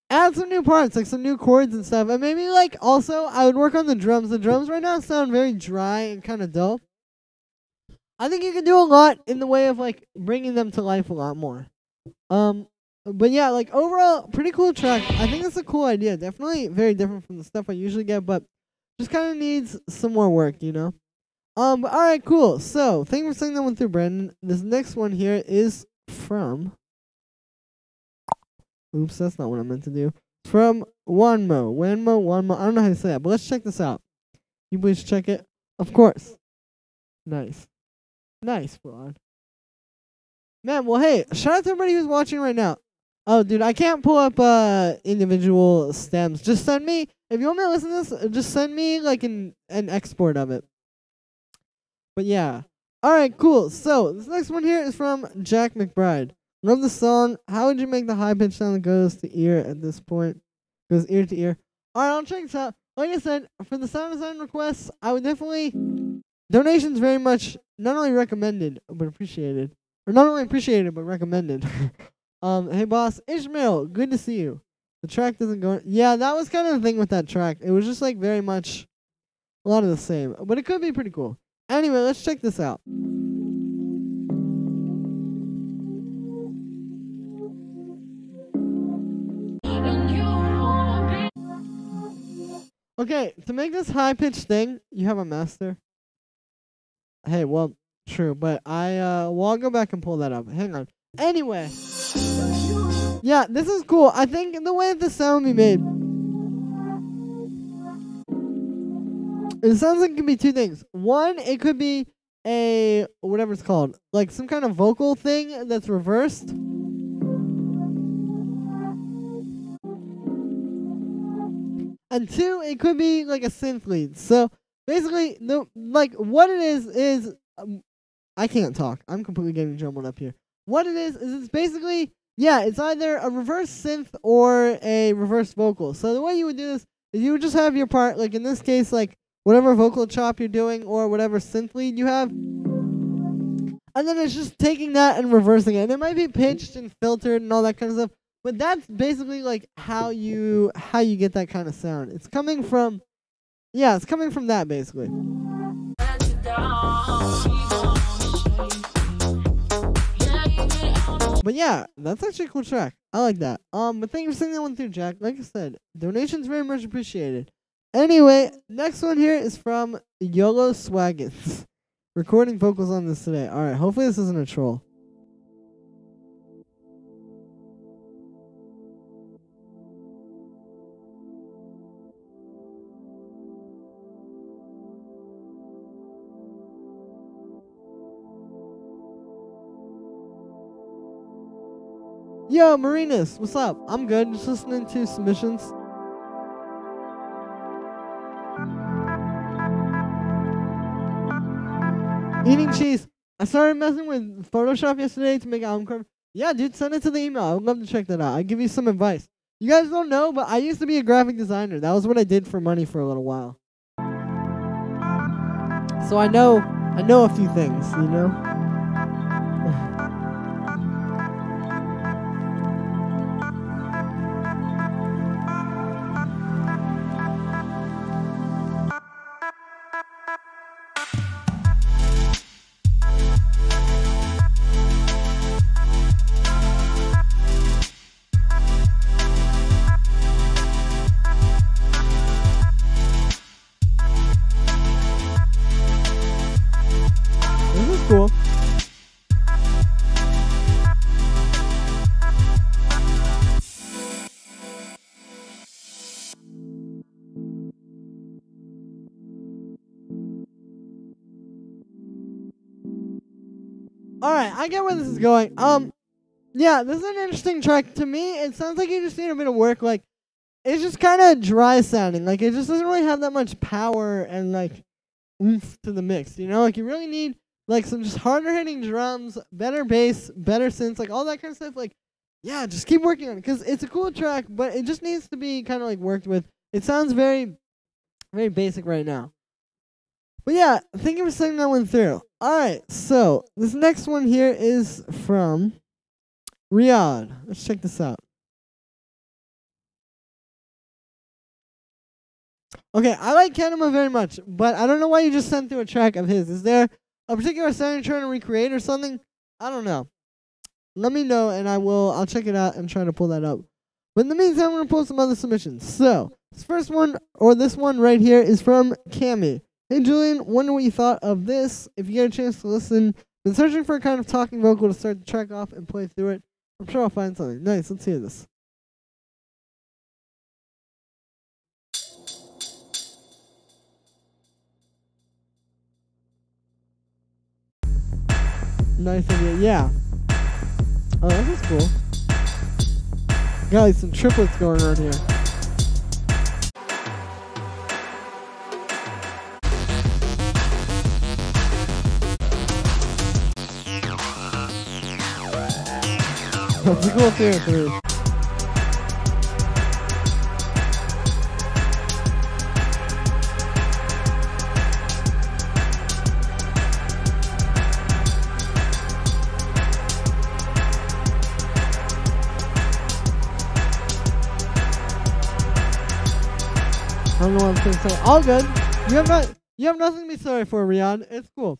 add some new parts, like some new chords and stuff. And maybe, like, also, I would work on the drums. The drums right now sound very dry and kind of dull. I think you can do a lot in the way of, like, bringing them to life a lot more. But yeah, like, overall, pretty cool track. I think that's a cool idea. Definitely very different from the stuff I usually get, but just kind of needs some more work, you know? But alright, cool. So, thank you for sending that one through, Brandon. This next one here is from... Oops, that's not what I meant to do. From Wanmo. I don't know how to say that, but let's check this out. Can you please check it? Of course. Nice. Nice, Fraud. Man, well, hey, shout out to everybody who's watching right now. Oh, dude, I can't pull up individual stems. Just send me, if you want me to listen to this, just send me, like, an export of it. But yeah. Alright, cool. So, this next one here is from Jack McBride. Love the song. How would you make the high pitch sound that goes to ear at this point? Goes ear to ear. Alright, I'll check this out. Like I said, for the sound design requests, I would definitely... Donations very much not only recommended, but appreciated. Or not only appreciated, but recommended. Hey boss, Ishmael, good to see you. The track doesn't go... Yeah, that was kind of the thing with that track. It was just like very much a lot of the same. But it could be pretty cool. Anyway, let's check this out. Okay, to make this high-pitched thing, you have a master. Hey, well, true, but I'll go back and pull that up. Hang on. Anyway. Yeah, this is cool. I think the way that the sound will be made, it sounds like it could be two things. One, it could be a, whatever it's called, like some kind of vocal thing that's reversed. And two, it could be like a synth lead. So basically, what it is I can't talk. I'm completely getting jumbled up here. What it is it's basically, yeah, it's either a reverse synth or a reverse vocal. So the way you would do this is you would just have your part, like in this case, like whatever vocal chop you're doing or whatever synth lead you have. And then it's just taking that and reversing it. And it might be pitched and filtered and all that kind of stuff. But that's basically like how you get that kind of sound. It's coming from, yeah, it's coming from that basically. But yeah, that's actually a cool track. I like that. But thank you for sending that one through, Jack. Like I said, donations very much appreciated. Anyway, next one here is from YOLO Swaggins. Recording vocals on this today. Alright, hopefully this isn't a troll. Yo, Marinas, what's up? I'm good, just listening to submissions. Eating cheese. I started messing with Photoshop yesterday to make an album cover. Yeah, dude, send it to the email. I would love to check that out. I'll give you some advice. You guys don't know, but I used to be a graphic designer. That was what I did for money for a little while. So I know a few things, you know? Cool. Alright, I get where this is going. Yeah, this is an interesting track. To me, it sounds like you just need a bit of work. Like, it's just kind of dry sounding. Like, it just doesn't really have that much power and, like, oomph to the mix. You know? Like, you really need, like, some just harder hitting drums, better bass, better synths, like, all that kind of stuff. Like, yeah, just keep working on it. Because it's a cool track, but it just needs to be kind of, like, worked with. It sounds very, very basic right now. But yeah, thank you for sending that one through. Alright, so this next one here is from Riyadh. Let's check this out. Okay, I like Kenema very much, but I don't know why you just sent through a track of his. Is there a particular sound you're trying to recreate or something? I don't know. Let me know and I'll check it out and try to pull that up. But in the meantime, I'm going to pull some other submissions. So, this first one, or this one right here, is from Cammy. Hey Julian, wonder what you thought of this. If you get a chance to listen, been searching for a kind of talking vocal to start the track off and play through it. I'm sure I'll find something. Nice, let's hear this. Nice idea, yeah. Oh, this is cool. Got like some triplets going on here. That's a cool theory. I don't know what I'm going to say. All good. You have nothing to be sorry for, Riyadh. It's cool.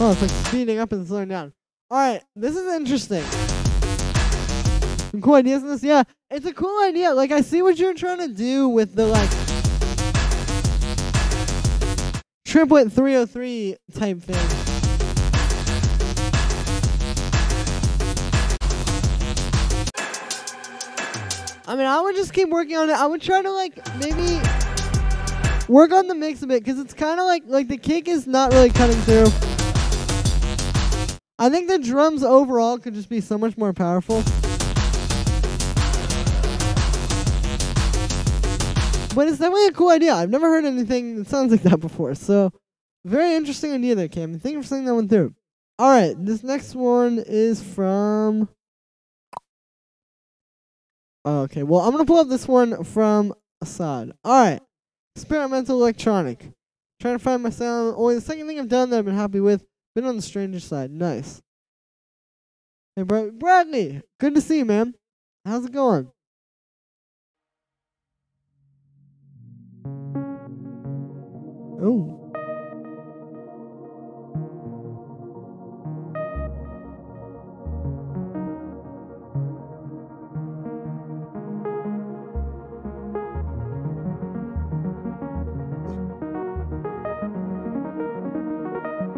Oh, it's like speeding up and slowing down. Alright, this is interesting. Some cool ideas in this? Yeah, it's a cool idea. Like, I see what you're trying to do with the, like, triplet 303 type thing. I mean, I would just keep working on it. I would try to, like, maybe work on the mix a bit, because it's kind of like the kick is not really cutting through. I think the drums overall could just be so much more powerful. But it's definitely a cool idea. I've never heard anything that sounds like that before. So, very interesting idea there, Cam. Thank you for sending that one through. Alright, this next one is from... Okay, well, I'm going to pull up this one from Assad. Alright, experimental electronic. Trying to find my sound. Only the second thing I've done that I've been happy with. Been on the stranger side. Nice. Hey, Bradley. Good to see you, man. How's it going? Oh.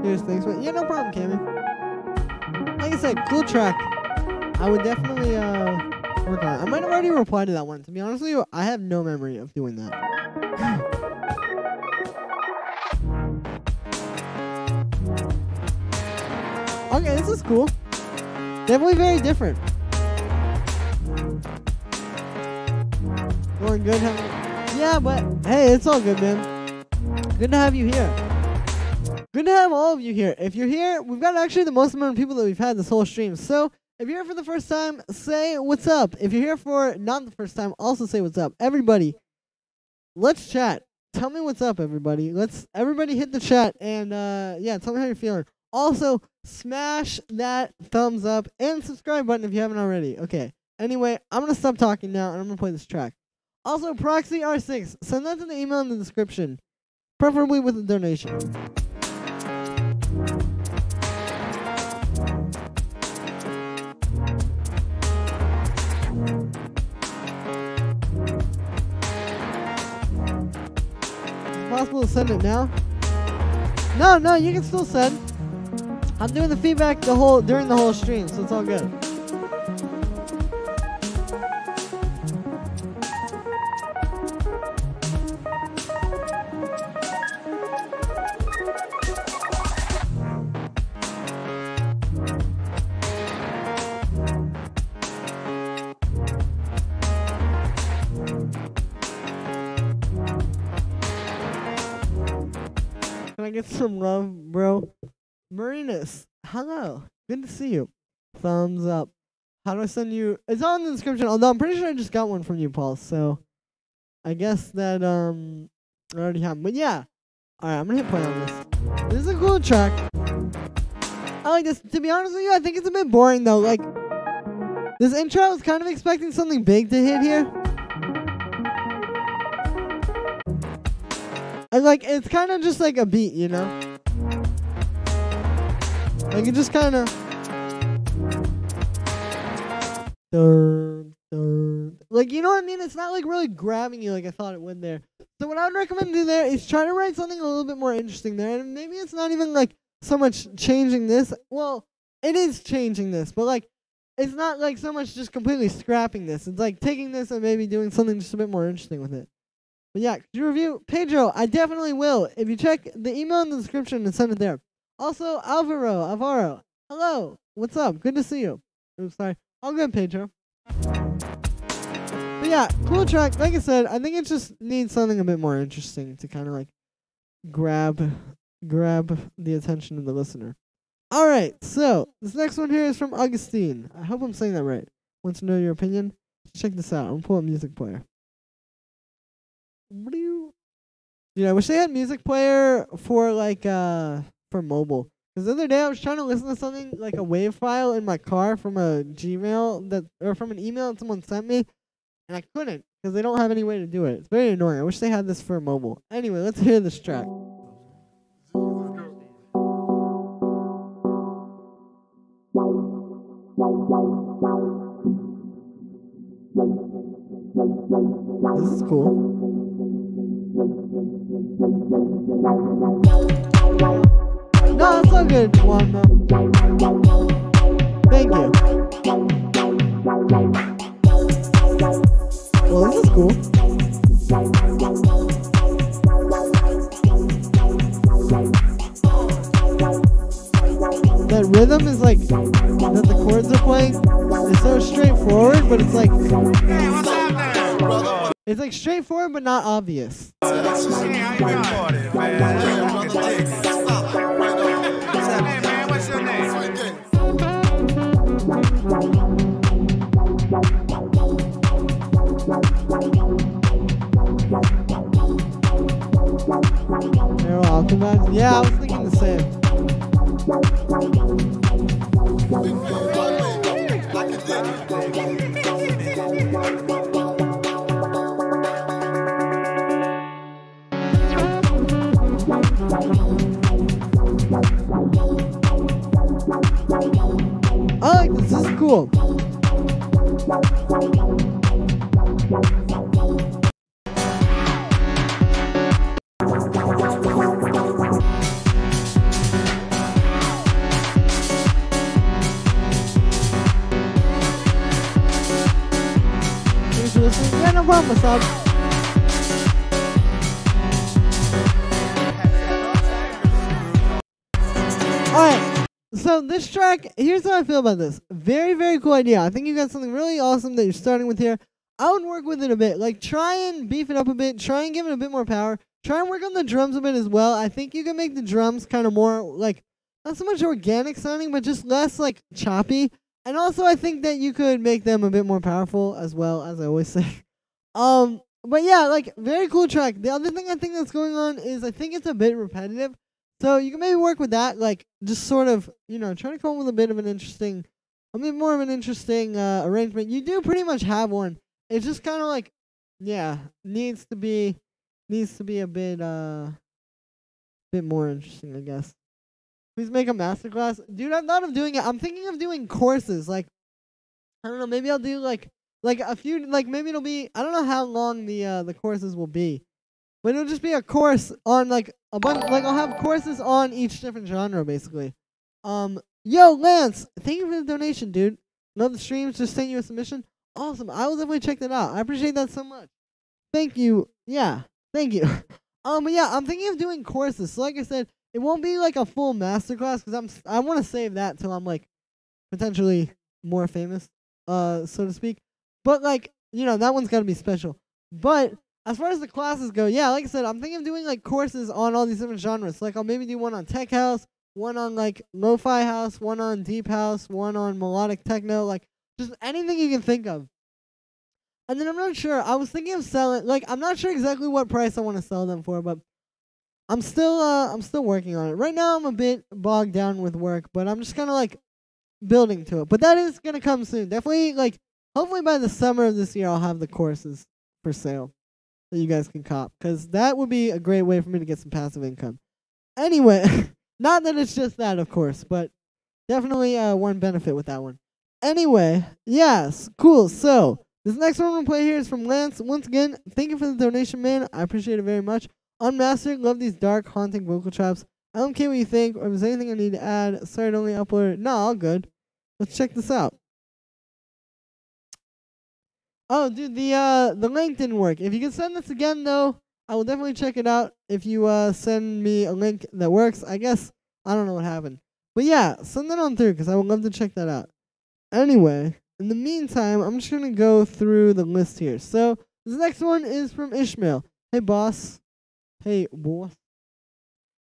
Here's things, but yeah, no problem, Cammy. Like I said, cool track. I would definitely work on it. I might have already replied to that one. To be honest with you, I have no memory of doing that. Okay, this is cool. Definitely very different. Going good, yeah, but hey, it's all good, man. Good to have you here. Good to have all of you here. If you're here, we've got actually the most amount of people that we've had this whole stream. So, if you're here for the first time, say what's up. If you're here for not the first time, also say what's up. Everybody, let's chat. Tell me what's up, everybody. Let's everybody hit the chat and yeah, tell me how you're feeling. Also, smash that thumbs up and subscribe button if you haven't already. Okay. Anyway, I'm gonna stop talking now and I'm gonna play this track. Also, Proxy R6, send that to the email in the description, preferably with a donation. Possible to send it now? No, you can still send. I'm doing the feedback during the whole stream, so it's all good. Can I get some love, bro? Marinus, hello. Good to see you. Thumbs up. How do I send you? It's all in the description. Although I'm pretty sure I just got one from you, Paul. So I guess that I already have. But yeah. All right, I'm gonna hit play on this. This is a cool track. I like this. To be honest with you, I think it's a bit boring though. Like this intro, I was kind of expecting something big to hit here. And like it's kind of just like a beat, you know? Like it just kind of like, you know what I mean? It's not like really grabbing you like I thought it would there. So what I would recommend to do there is try to write something a little bit more interesting there. And maybe it's not even like so much changing this. Well, it is changing this, but like it's not like so much just completely scrapping this. It's like taking this and maybe doing something just a bit more interesting with it. But yeah, could you review? Pedro, I definitely will. If you check the email in the description and send it there. Also, Alvaro, hello. What's up? Good to see you. Oops, sorry. All good, Pedro. But yeah, cool track. Like I said, I think it just needs something a bit more interesting to kind of like grab the attention of the listener. All right, so this next one here is from Augustine. I hope I'm saying that right. Wants to know your opinion? Check this out. I'm gonna pull up music player. Dude, I wish they had music player for like for mobile. Because the other day I was trying to listen to something like a WAV file in my car from a Gmail or from an email that someone sent me, and I couldn't because they don't have any way to do it. It's very annoying. I wish they had this for mobile. Anyway, let's hear this track. This is cool. No, it's all good, Wanda. Thank you. Well, this is cool. That rhythm is like, that the chords are playing is so straightforward, but it's like, hey, what's up there? It's like straightforward but not obvious. Yeah, I was thinking the same. I like this. This is cool. Thanks for listening. Yeah, no problem, Masab. Alright, so this track, here's how I feel about this. Very, very cool idea. I think you got something really awesome that you're starting with here. I would work with it a bit. Like, try and beef it up a bit. Try and give it a bit more power. Try and work on the drums a bit as well. I think you can make the drums kind of more, like, not so much organic sounding, but just less, like, choppy. And also, I think that you could make them a bit more powerful as well, as I always say. But yeah, like, very cool track. The other thing I think that's going on is I think it's a bit repetitive. So you can maybe work with that, like, just sort of, you know, try to come up with a bit more of an interesting arrangement. You do pretty much have one. It's just kind of like, yeah, needs to be a bit more interesting, I guess. Please make a masterclass. Dude, I thought of doing it. I'm thinking of doing courses. Like, I don't know, maybe I'll do like a few, like maybe it'll be, I don't know how long the courses will be. But it'll just be a course on like a bunch, like I'll have courses on each different genre basically. Yo, Lance, thank you for the donation, dude. Love the streams. Just sent you a submission. Awesome. I will definitely check that out. I appreciate that so much. Thank you. Yeah, thank you. But yeah, I'm thinking of doing courses. So like I said, it won't be like a full masterclass because I want to save that till I'm like potentially more famous, so to speak. But like, you know, that one's gotta be special. But as far as the classes go, yeah, like I said, I'm thinking of doing like courses on all these different genres. Like I'll maybe do one on tech house, one on like lo-fi house, one on deep house, one on melodic techno, like just anything you can think of. And then I'm not sure. I was thinking of selling. Like I'm not sure exactly what price I want to sell them for, but I'm still working on it. Right now I'm a bit bogged down with work, but I'm just kind of like building to it. But that is gonna come soon. Definitely, like hopefully by the summer of this year I'll have the courses for sale that you guys can cop, because that would be a great way for me to get some passive income. Anyway, not that it's just that, of course, but definitely one benefit with that one. Anyway, yes, cool. So this next one we're gonna play here is from Lance. Once again, thank you for the donation, man. I appreciate it very much. Unmastered, love these dark, haunting vocal chops. I don't care what you think, or if there's anything I need to add. Sorry to only upload. No, all good. Let's check this out. Oh, dude, the link didn't work. If you can send this again, though, I will definitely check it out. If you send me a link that works, I guess I don't know what happened. But yeah, send that on through, because I would love to check that out. Anyway, in the meantime, I'm just going to go through the list here. So, this next one is from Ishmael. Hey, boss. Hey, boss.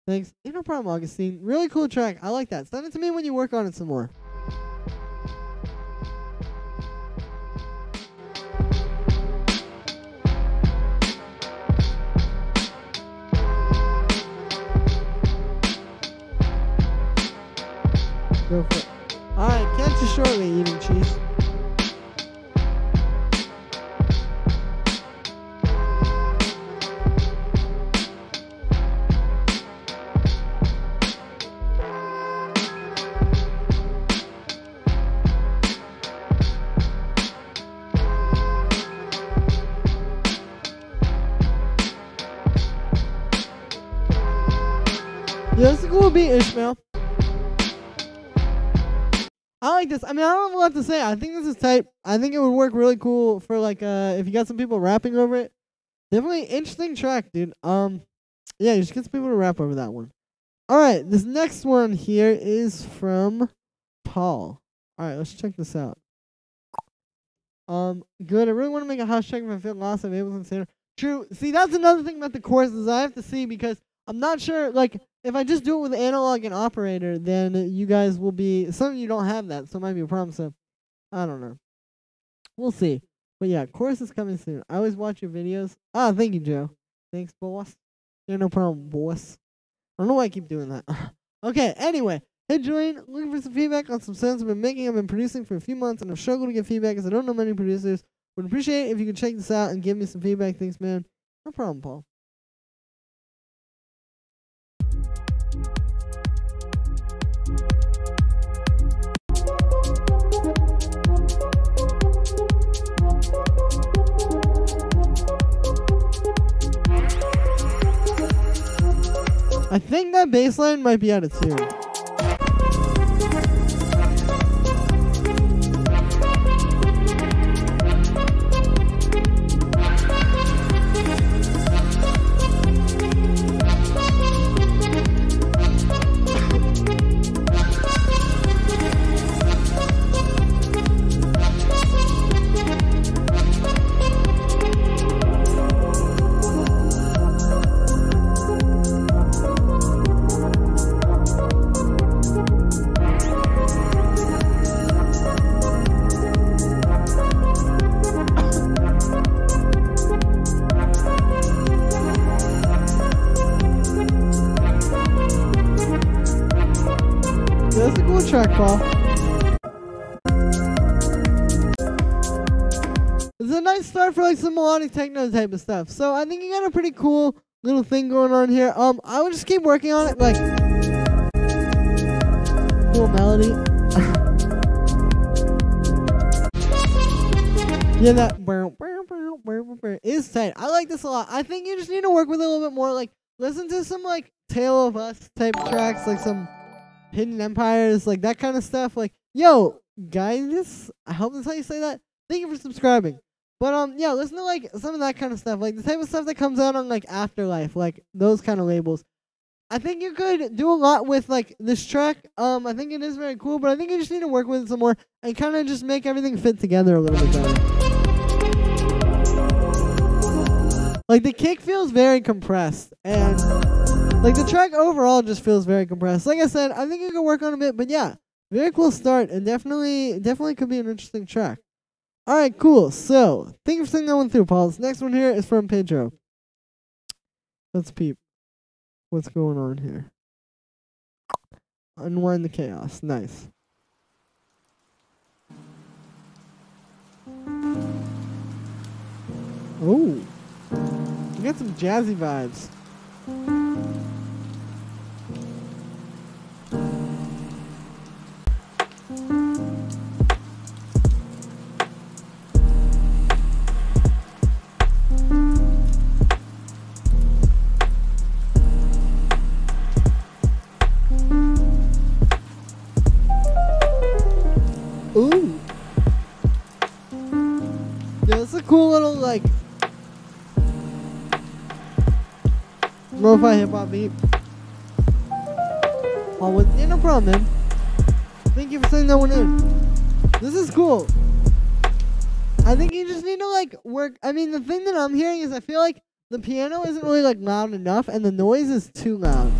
Thanks. Ain't no problem, Augustine. Really cool track. I like that. Send it to me when you work on it some more. Go for it. Alright, catch you shortly, eating cheese. Yeah, this is a cool beat, Ishmael. I like this. I mean, I don't know what to say. I think this is tight. I think it would work really cool for like if you got some people rapping over it. Definitely interesting track, dude. Yeah, you should get some people to rap over that one. Alright, this next one here is from Paul. Alright, let's check this out. Good. I really want to make a house check if I feel lost. I'm able to consider. True. See, that's another thing about the courses I have to see, because I'm not sure, like, if I just do it with analog and operator, then you guys will be, some of you don't have that, so it might be a problem, so I don't know. We'll see. But yeah, course is coming soon. I always watch your videos. Ah, thank you, Joe. Thanks, boss. Yeah, no problem, boss. I don't know why I keep doing that. Okay, anyway. Hey, Julian, looking for some feedback on some sounds I've been making. I've been producing for a few months, and I've struggled to get feedback because I don't know many producers. Would appreciate it if you could check this out and give me some feedback. Thanks, man. No problem, Paul. I think that bass line might be out of tune. That's a cool track, Paul. It's a nice start for like some melodic techno type of stuff. So I think you got a pretty cool little thing going on here. I would just keep working on it, like cool melody. Yeah, that is tight. I like this a lot. I think you just need to work with it a little bit more. Like listen to some like Tale of Us type tracks, like some Hidden Empires, like that kind of stuff. Like, yo, guys, I hope that's how you say that. Thank you for subscribing. But yeah, listen to like some of that kind of stuff, like the type of stuff that comes out on like Afterlife, like those kind of labels. I think you could do a lot with like this track. I think it is very cool, but I think you just need to work with it some more and kind of just make everything fit together a little bit better. Like the kick feels very compressed, and like the track overall just feels very compressed. Like I said, I think you could work on a bit, but yeah, very cool start, and definitely could be an interesting track. All right, cool. So thank you for sending that one through, Paul. This next one here is from Pedro. Let's peep. What's going on here? Unwind the chaos. Nice. Oh, you got some jazzy vibes. Ooh. Yeah, it's a cool little, like, lo-fi hip-hop beat. Oh, yeah, no problem, man. Thank you for sending that one in. This is cool. I think you just need to, like, work. I mean, the thing that I'm hearing is I feel like the piano isn't really, like, loud enough, and the noise is too loud.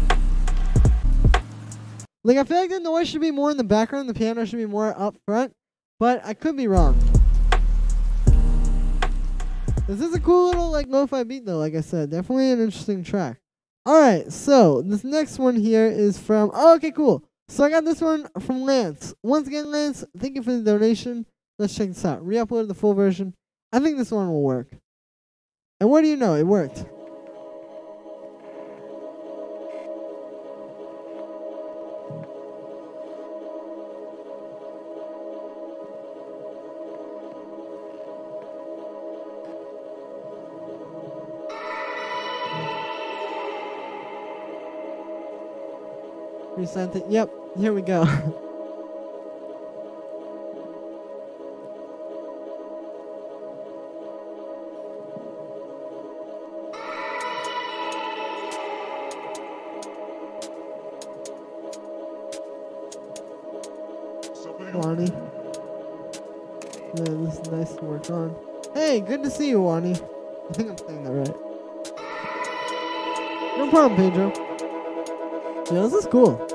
Like, I feel like the noise should be more in the background, the piano should be more up front, but I could be wrong. This is a cool little, like, lo-fi beat, though, like I said. Definitely an interesting track. Alright, so, this next one here is from... Oh, okay, cool. So, I got this one from Lance. Once again, Lance, thank you for the donation. Let's check this out. Re-uploaded the full version. I think this one will work. And what do you know? It worked. Resent it. Yep, here we go. Wani. Man, this is nice to work on. Hey, good to see you, Wani. I think I'm saying that right. No problem, Pedro. Yeah, this is cool.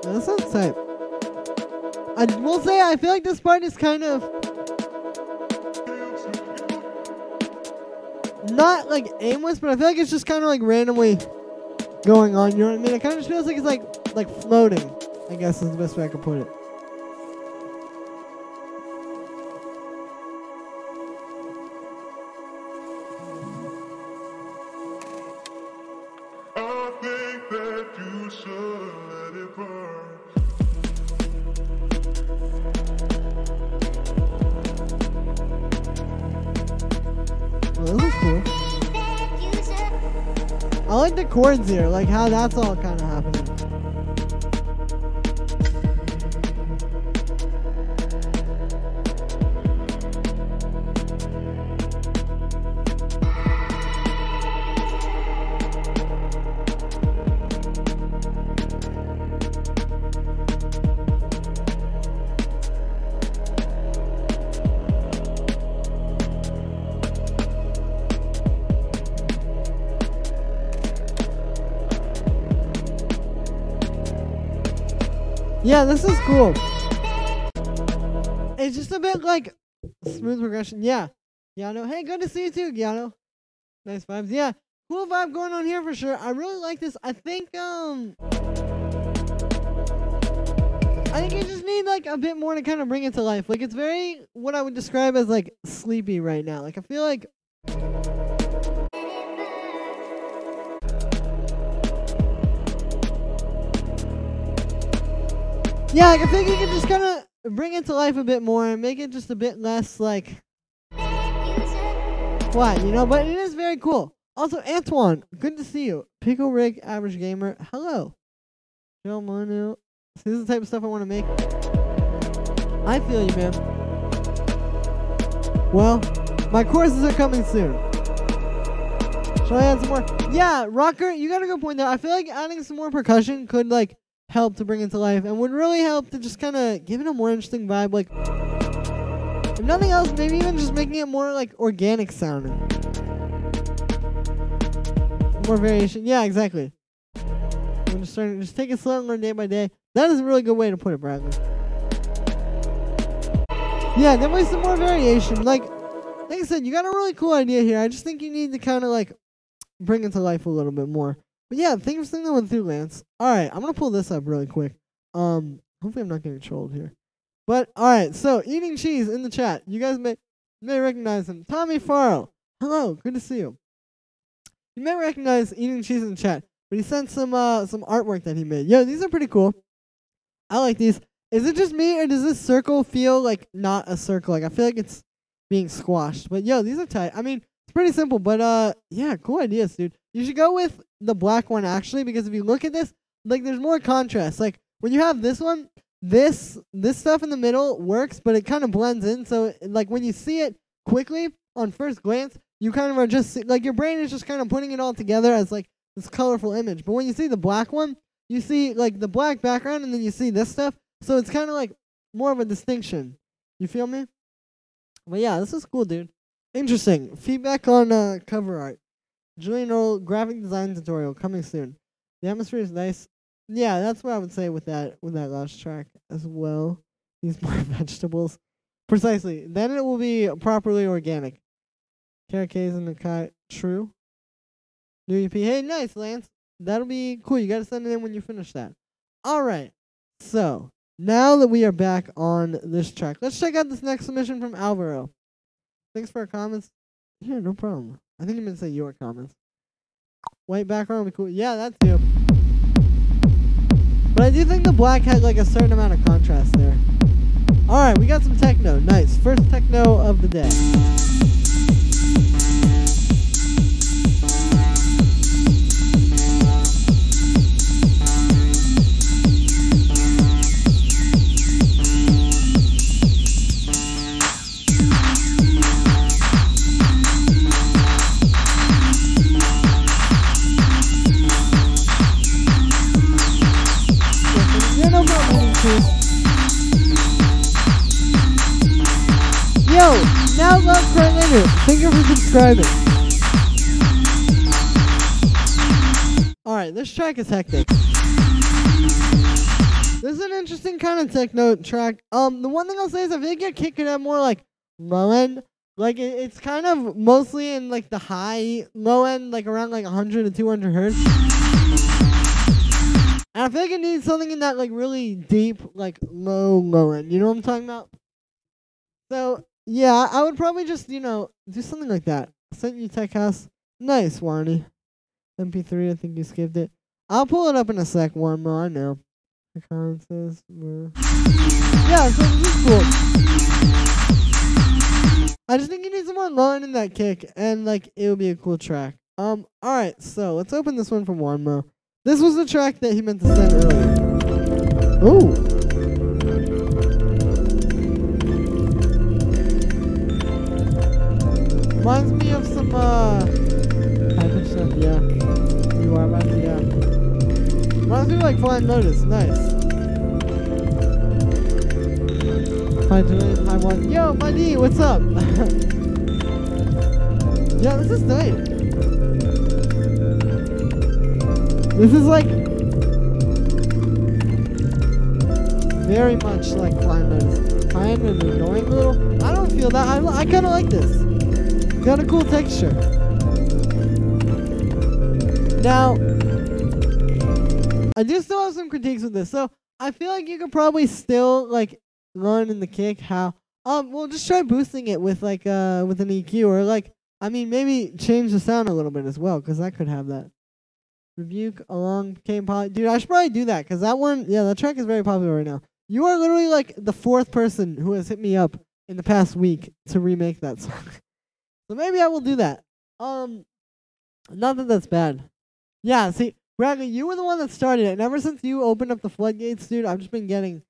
That sounds tight. I will say, I feel like this part is kind of not like aimless, but I feel like it's just kind of like randomly going on. You know what I mean? It kind of just feels like it's like floating, I guess is the best way I could put it. I think that you should let it burn. Well, this is cool. I like the chords here, like how that's all kind of happening. Yeah, this is cool. It's just a bit like smooth progression. Yeah. Giano. Hey, good to see you too, Giano. Nice vibes. Yeah. Cool vibe going on here for sure. I really like this. I think you just need like a bit more to kind of bring it to life. Like it's very what I would describe as like sleepy right now. Like I feel like yeah, like I think you can just kind of bring it to life a bit more and make it just a bit less like flat, you know? But it is very cool. Also, Antoine, good to see you. Pickle Rick, Average Gamer, hello. Joe Manu. This is the type of stuff I want to make. I feel you, man. Well, my courses are coming soon. Shall I add some more? Yeah, Rocker, you got a good point there. I feel like adding some more percussion could, like, help to bring it to life and would really help to just kind of give it a more interesting vibe. Like, if nothing else, maybe even just making it more, like, organic sounding. More variation. Yeah, exactly. I'm just starting to just take it slow and learn day by day. That is a really good way to put it, Bradley. Yeah, definitely some more variation. Like I said, you got a really cool idea here. I just think you need to kind of like bring it to life a little bit more. But yeah, thanks for sending that one through, Lance. Alright, I'm gonna pull this up really quick. Hopefully I'm not getting trolled here. But alright, so Eating Cheese in the chat. You guys may recognize him. Tommy Farrell. Hello, good to see you. You may recognize Eating Cheese in the chat, but he sent some artwork that he made. Yo, these are pretty cool. I like these. Is it just me, or does this circle feel like not a circle? Like, I feel like it's being squashed. But, yo, these are tight. I mean, it's pretty simple, but, yeah, cool ideas, dude. You should go with the black one, actually, because if you look at this, like, there's more contrast. Like, when you have this one, this stuff in the middle works, but it kind of blends in. So, like, when you see it quickly on first glance, you kind of are just, like, your brain is just kind of putting it all together as, like, this colorful image. But when you see the black one, you see, like, the black background, and then you see this stuff. So it's kind of, like, more of a distinction. You feel me? But, yeah, this is cool, dude. Interesting. Feedback on cover art. Julian Earl graphic design tutorial coming soon. The atmosphere is nice. Yeah, that's what I would say with that last track as well. These more vegetables. Precisely. Then it will be properly organic. Carrot K's in the cut. True. New EP. Hey, nice, Lance. That'll be cool. You got to send it in when you finish that. All right. So, now that we are back on this track, let's check out this next submission from Alvaro. Thanks for our comments. Yeah, no problem. I think you meant to say your comments. White background would be cool. Yeah, that too. But I do think the black had like a certain amount of contrast there. All right, we got some techno. Nice. First techno of the day. Yo, now love cry later. Thank you for subscribing. Alright, this track is hectic. This is an interesting kind of techno track. The one thing I'll say is I think your kick could have more like low end. Like it's kind of mostly in like the high low end, like around like 100 to 200 hertz. And I feel like it needs something in that like really deep, like low end. You know what I'm talking about? So yeah, I would probably just, you know, do something like that. Sent you Tech House. Nice, Warnie. MP3, I think you skipped it. I'll pull it up in a sec, one more, I know. The comments says, yeah, so this is cool. I just think you need some more low end in that kick, and like, it would be a cool track. Alright, so let's open this one from Wanmo. This was the track that he meant to send earlier. Ooh. Reminds me of some, type of stuff, yeah. You are about to, yeah. Reminds me of, like, Flying Lotus, nice. Hi, Julian, hi, one. Yo, my D, what's up? Yeah, this is tight. This is, like, very much like Flying Lotus. Kind of annoying a little. I don't feel that. I kind of like this. Got a cool texture. Now, I do still have some critiques with this. So I feel like you could probably still like learn in the kick how. Well, just try boosting it with like with an EQ or like. I mean, maybe change the sound a little bit as well, because I could have that. Rebuke along came poly. Dude, I should probably do that, because that one, yeah, that track is very popular right now. You are literally like the 4th person who has hit me up in the past week to remake that song. So maybe I will do that. Not that that's bad. Yeah, see, Bradley, you were the one that started it, and ever since you opened up the floodgates, dude, I've just been getting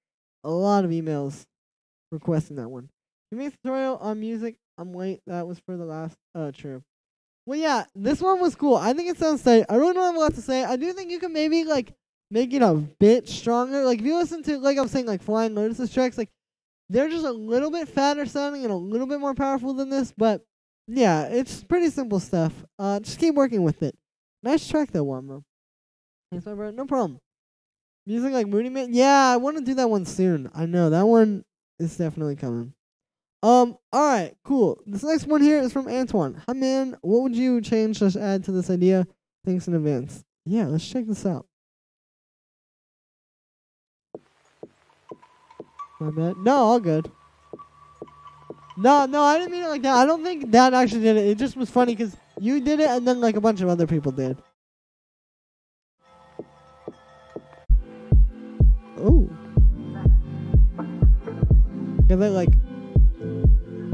a lot of emails requesting that one. You made a tutorial on music. I'm late. That was for the last. True. Well, yeah, this one was cool. I think it sounds tight. I really don't have a lot to say. I do think you can maybe like make it a bit stronger. Like if you listen to, like I was saying, like Flying Lotus's tracks, like they're just a little bit fatter sounding and a little bit more powerful than this. But yeah, it's pretty simple stuff. Just keep working with it. Nice track though, Wamba. Thanks, my bro. No problem. Music like Moody Man. Yeah, I want to do that one soon. I know that one is definitely coming. Alright, cool. This next one here is from Antoine. Hi man, what would you change / add to this idea? Thanks in advance. Yeah, let's check this out. My bad. No, all good. No, I didn't mean it like that. I don't think Dad actually did it. It just was funny because you did it and then like a bunch of other people did. Oh. Get that like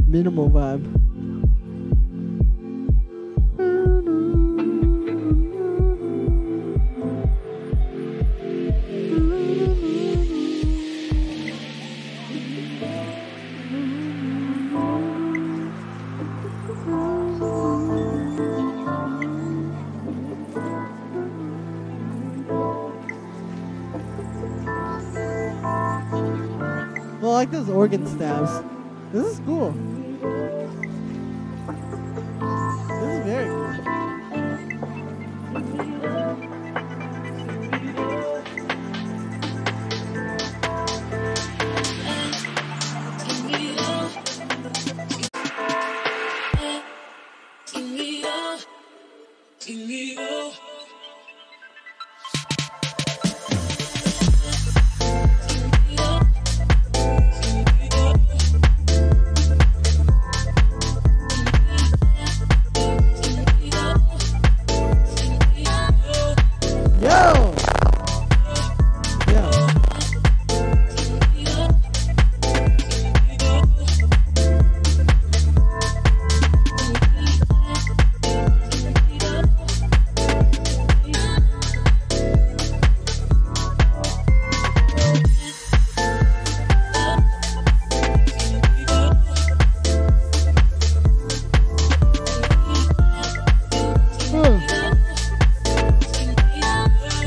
minimal vibe. Well, I like those organ stabs. This is cool. This is very cool.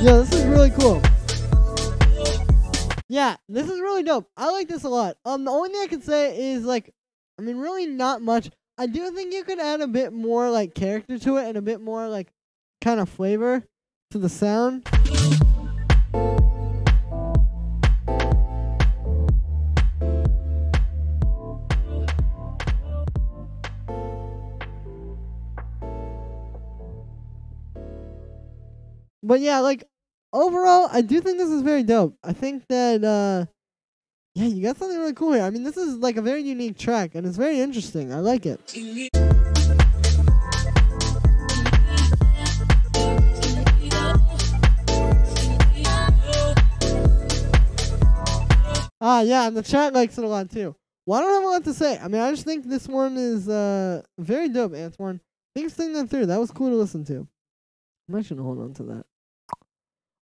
Yeah, this is really cool. Yeah, this is really dope. I like this a lot. The only thing I can say is like, I mean, really not much. I do think you could add a bit more like character to it and a bit more like kind of flavor to the sound. But yeah, like overall, I do think this is very dope. I think that yeah, you got something really cool here. I mean, this is like a very unique track and it's very interesting. I like it. Yeah, and the chat likes it a lot too. Well, I don't have a lot to say. I mean, I just think this one is very dope, Antoine. Thanks for thinking that through. That was cool to listen to. I'm actually gonna hold on to that.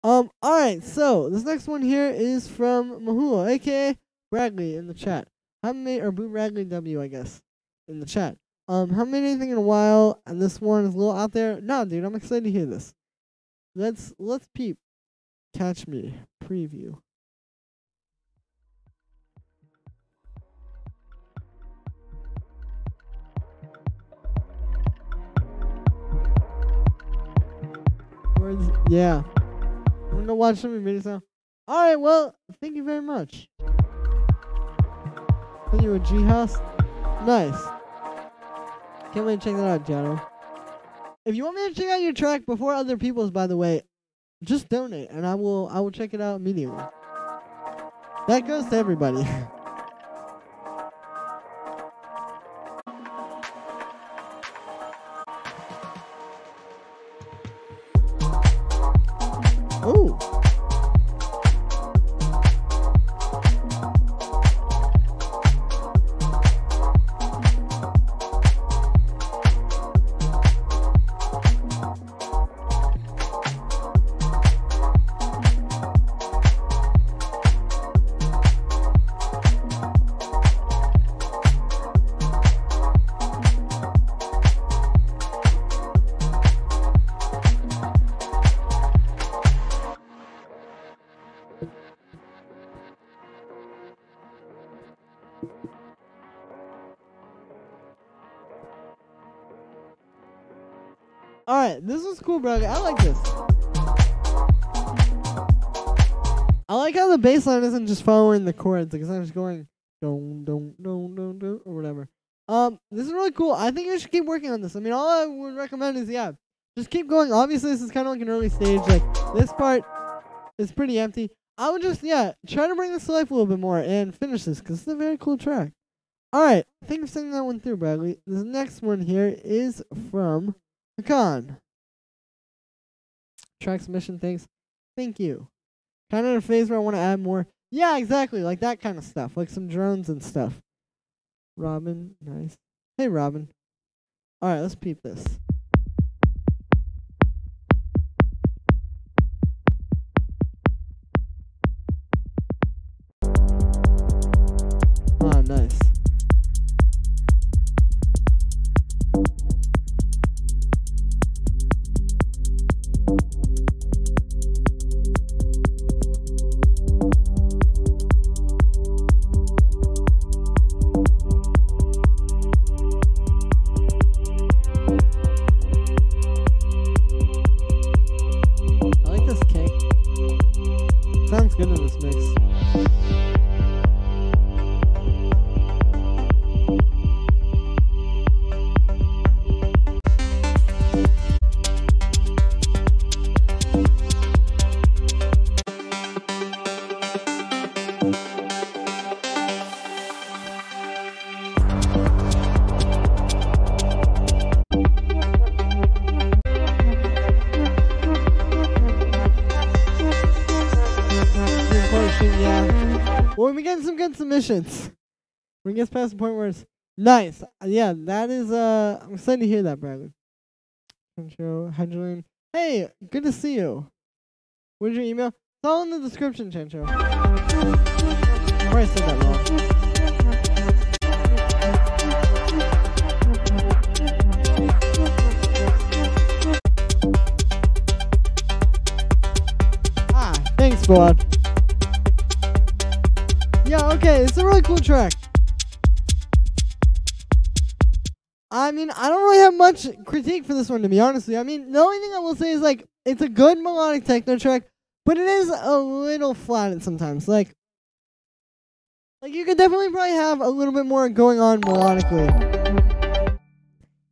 Alright, so this next one here is from Mahula, aka Bradley in the chat. Haven't made, or Boo Bradley W, I guess, in the chat. Haven't made anything in a while, and this one is a little out there. No, dude, I'm excited to hear this. Let's peep. Catch Me preview. Yeah. I'm gonna watch some videos now. Alright, well, thank you very much. Thank you, a G House. Nice. Can't wait to check that out, Giano. If you want me to check out your track before other people's, by the way, just donate and I will check it out immediately. That goes to everybody. Ooh. Alright, this is cool, bro. I like this. I like how the bass line isn't just following the chords. Like, it's not just going don't, or whatever. This is really cool. I think you should keep working on this. I mean, all I would recommend is, yeah, just keep going. Obviously, this is kind of like an early stage. Like, this part is pretty empty. I would just, yeah, try to bring this to life a little bit more and finish this, because it's a very cool track. Alright, thank you for sending that one through, Bradley. This next one here is from Hakan. Track submission, thanks. Thank you. Kind of in a phase where I want to add more. Yeah, exactly, like that kind of stuff. Like some drones and stuff. Robin, nice. Hey, Robin. Alright, let's peep this. Ah, nice. I like this kick. Sounds good in this mix. Yeah. Well, we're getting some good submissions. We're getting past the point where it's nice. Yeah, that is, I'm excited to hear that, Bradley. Chancho, Hedgeline. Hey, good to see you. Where's your email? It's all in the description, Chancho. I probably said that wrong. Thanks, Boad. Yeah, okay, it's a really cool track. I mean, I don't really have much critique for this one, to be honest with you. I mean, the only thing I will say is, like, it's a good melodic techno track, but it is a little flat at sometimes. Like you could definitely probably have a little bit more going on melodically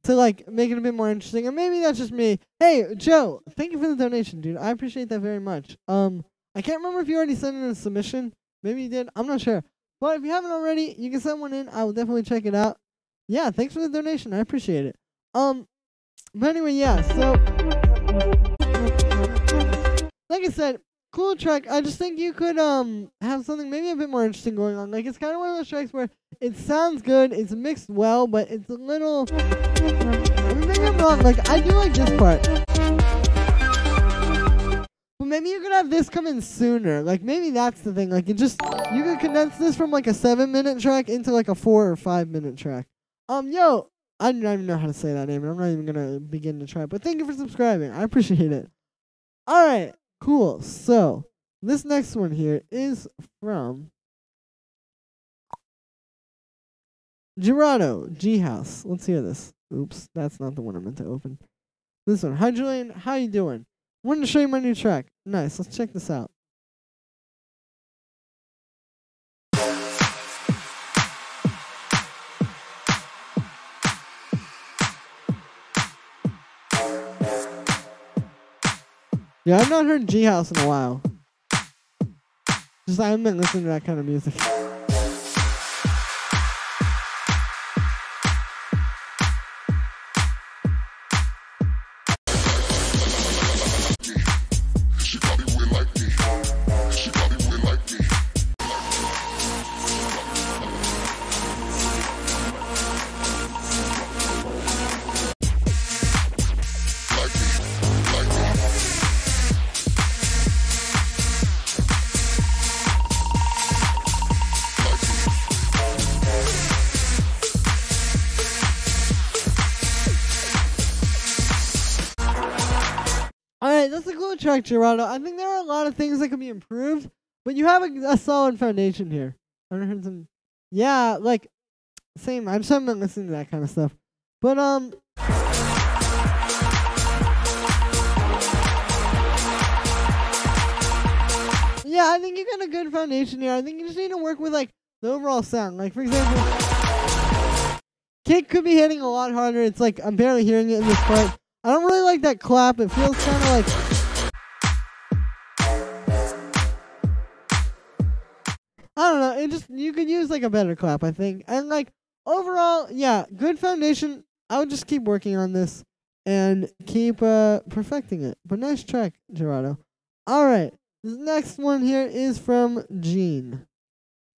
to, like, make it a bit more interesting. And maybe that's just me. Hey, Joe, thank you for the donation, dude. I appreciate that very much. I can't remember if you already sent in a submission. Maybe you did. I'm not sure. But if you haven't already, you can send one in. I will definitely check it out. Yeah, thanks for the donation. I appreciate it. But anyway, yeah, so like I said, cool track. I just think you could have something maybe a bit more interesting going on. Like, it's kind of one of those tracks where it sounds good, it's mixed well, but it's a little, I mean, maybe I'm wrong. Like, I do like this part. But maybe you could have this come in sooner. Like, maybe that's the thing. Like, you could condense this from like a 7-minute track into like a 4 or 5-minute track. Yo, I don't even know how to say that name, and I'm not even gonna begin to try. But thank you for subscribing. I appreciate it. All right, cool. So this next one here is from Gerardo G House. Let's hear this. Oops, that's not the one I meant to open. This one. Hi, Julian. How you doing? Wanted to show you my new track. Nice. Let's check this out. Yeah, I've not heard G House in a while. Just I haven't been listening to that kind of music. Alright, that's a cool track, Gerardo. I think there are a lot of things that can be improved, but you have a solid foundation here. I've heard some... Yeah, like, same. I just haven't been listening to that kind of stuff. But, yeah, I think you got a good foundation here. I think you just need to work with, like, the overall sound. Like, for example, kick could be hitting a lot harder. It's like, I'm barely hearing it in this part. I don't really like that clap. It feels kind of like... I don't know. It just... You could use, like, a better clap, I think. And, like, overall, yeah, good foundation. I would just keep working on this and keep perfecting it. But nice track, Gerardo. Alright. This next one here is from Gene.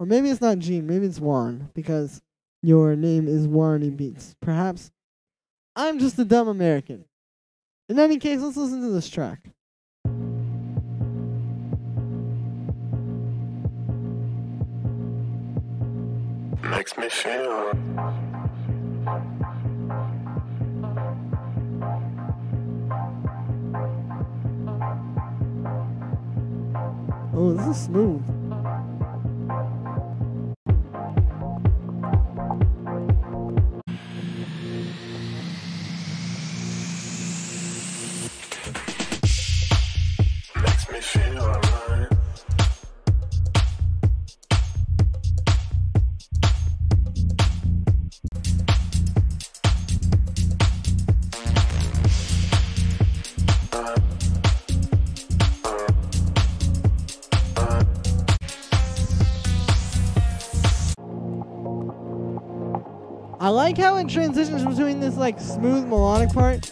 Or maybe it's not Gene. Maybe it's Juan. Because your name is Warny Beats. Perhaps I'm just a dumb American. In any case, let's listen to this track. Makes me feel. Oh, this is smooth. Makes me feel alright. I like how it transitions between this like smooth melodic part.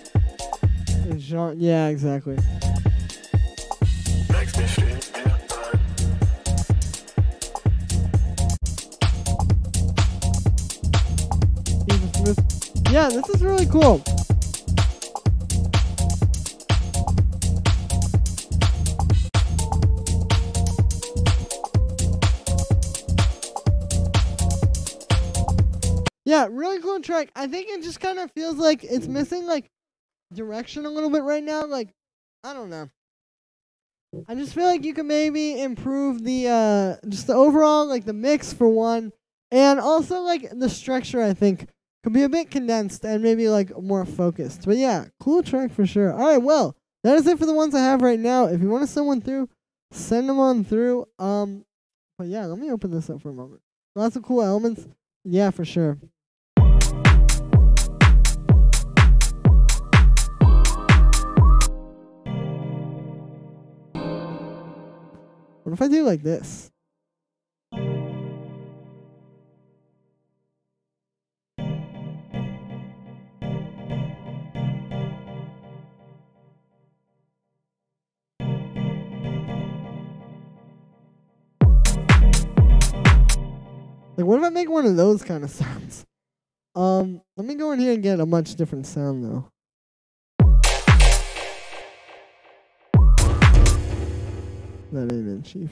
And yeah, exactly. Makes me feel alright. Even smooth. Yeah, this is really cool. Yeah, really cool track. I think it just kind of feels like it's missing, like, direction a little bit right now. Like, I don't know. I just feel like you could maybe improve the, just the overall, like, the mix for one. And also, like, the structure, I think, could be a bit condensed and maybe, like, more focused. But yeah, cool track for sure. All right, well, that is it for the ones I have right now. If you want to send one through, send them on through. But yeah, let me open this up for a moment. Lots of cool elements. Yeah, for sure. What if I do like this? Like, what if I make one of those kind of sounds? Let me go in here and get a much different sound, though. That ain't it, Chief.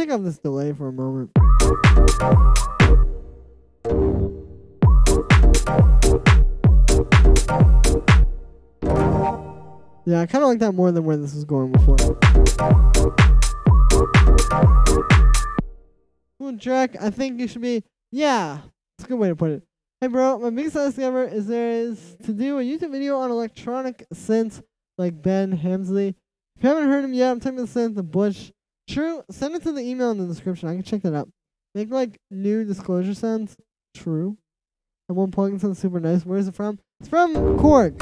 take off this delay for a moment. Yeah, I kind of like that more than where this was going before. Cool track. I think you should be. Yeah, it's a good way to put it. Hey, bro, my biggest task ever is to do a YouTube video on electronic synths like Ben Hamsley. If you haven't heard him yet, I'm taking the synth, the Bush. True. Send it to the email in the description. I can check that out. Make like new disclosure sounds. True. And one plugin sounds super nice. Where is it from? It's from Korg.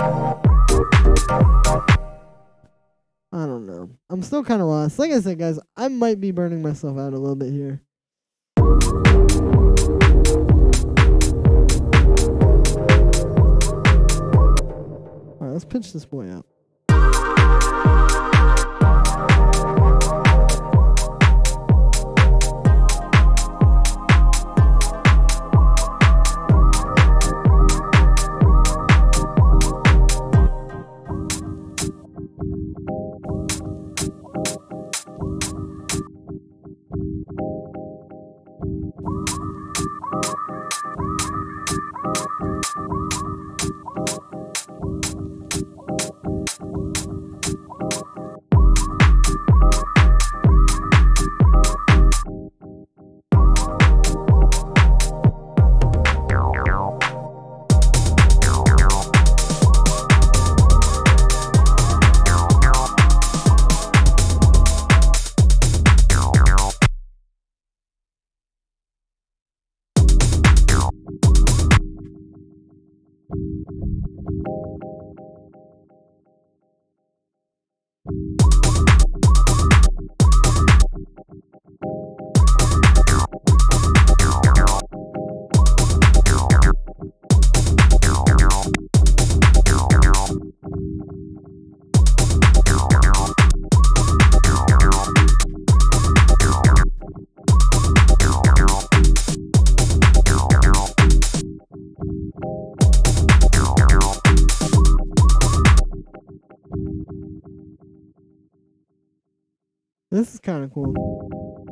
I don't know. I'm still kind of lost. Like I said, guys, I might be burning myself out a little bit here. Alright, let's pitch this boy out. This is kind of cool.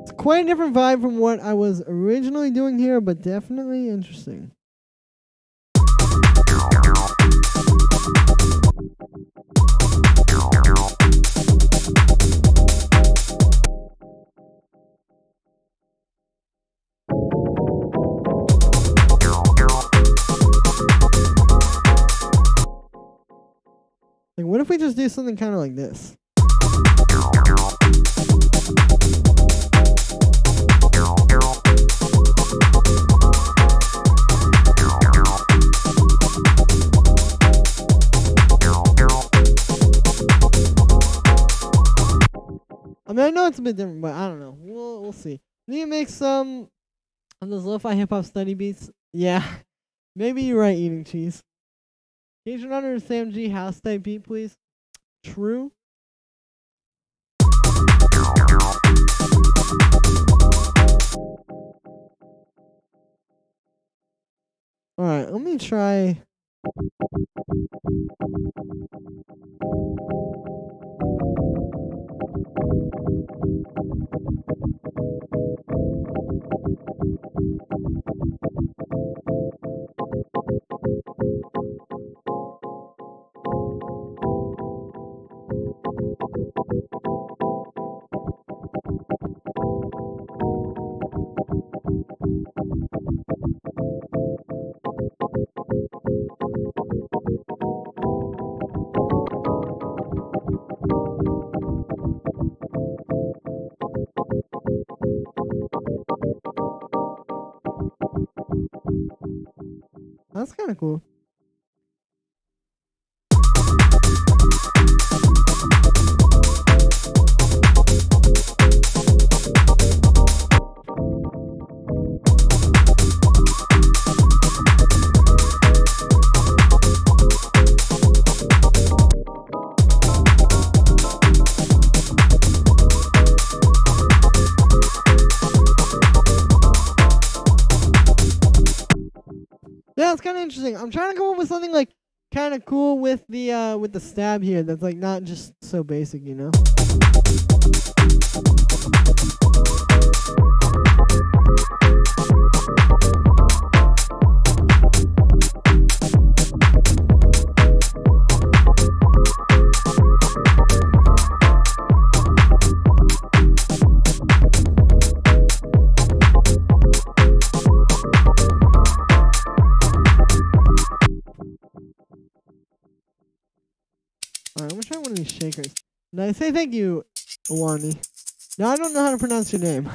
It's quite a different vibe from what I was originally doing here, but definitely interesting. Like, what if we just do something kind of like this? I mean, I know it's a bit different, but I don't know. We'll see. Need to make some of those lo-fi hip-hop study beats. Yeah, maybe you're right, eating cheese. Can you under Sam G house type beat, please? True. Alright, let me try. That's kind of cool. Yeah, it's kind of interesting. I'm trying to come up with something like kind of cool with the stab here. That's like not just so basic, you know. Alright, I'm gonna try one of these shakers. Now, say thank you, Awani. Now, I don't know how to pronounce your name.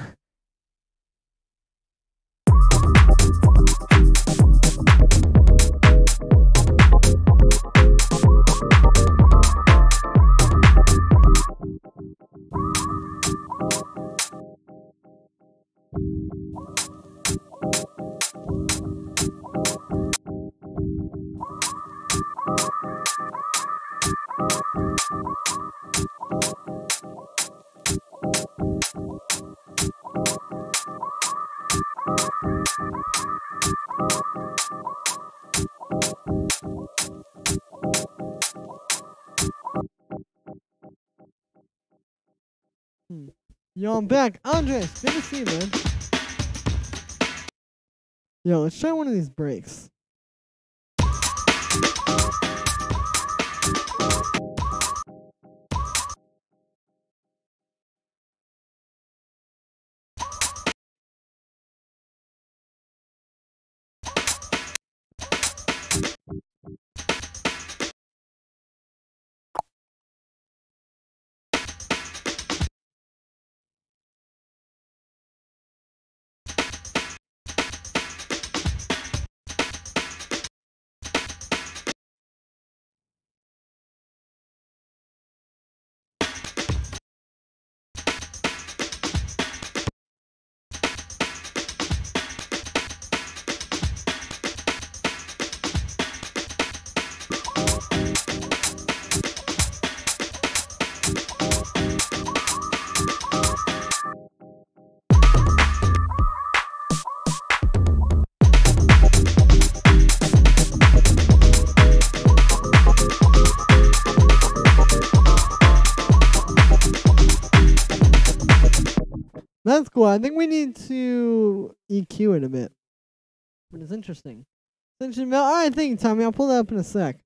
Yo, I'm back. Andres, good to see you, man. Yo, let's try one of these breaks. That's cool. I think we need to EQ it a bit. But it's interesting. Alright, thank you, Tommy. I'll pull that up in a sec.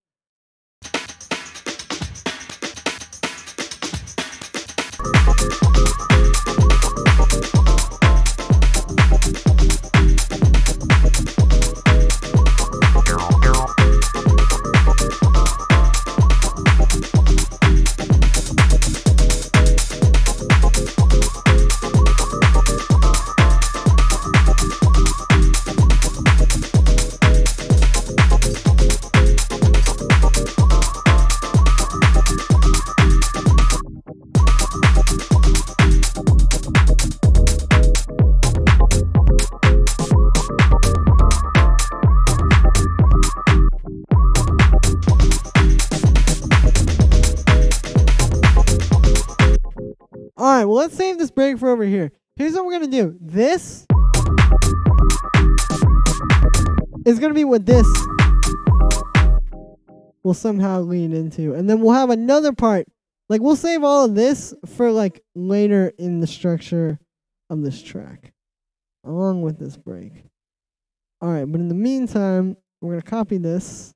Alright, well, let's save this break for over here. Here's what we're going to do. This is going to be what this will somehow lean into. And then we'll have another part. Like, we'll save all of this for, like, later in the structure of this track. Along with this break. Alright, but in the meantime, we're going to copy this.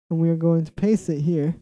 And we are going to paste it here.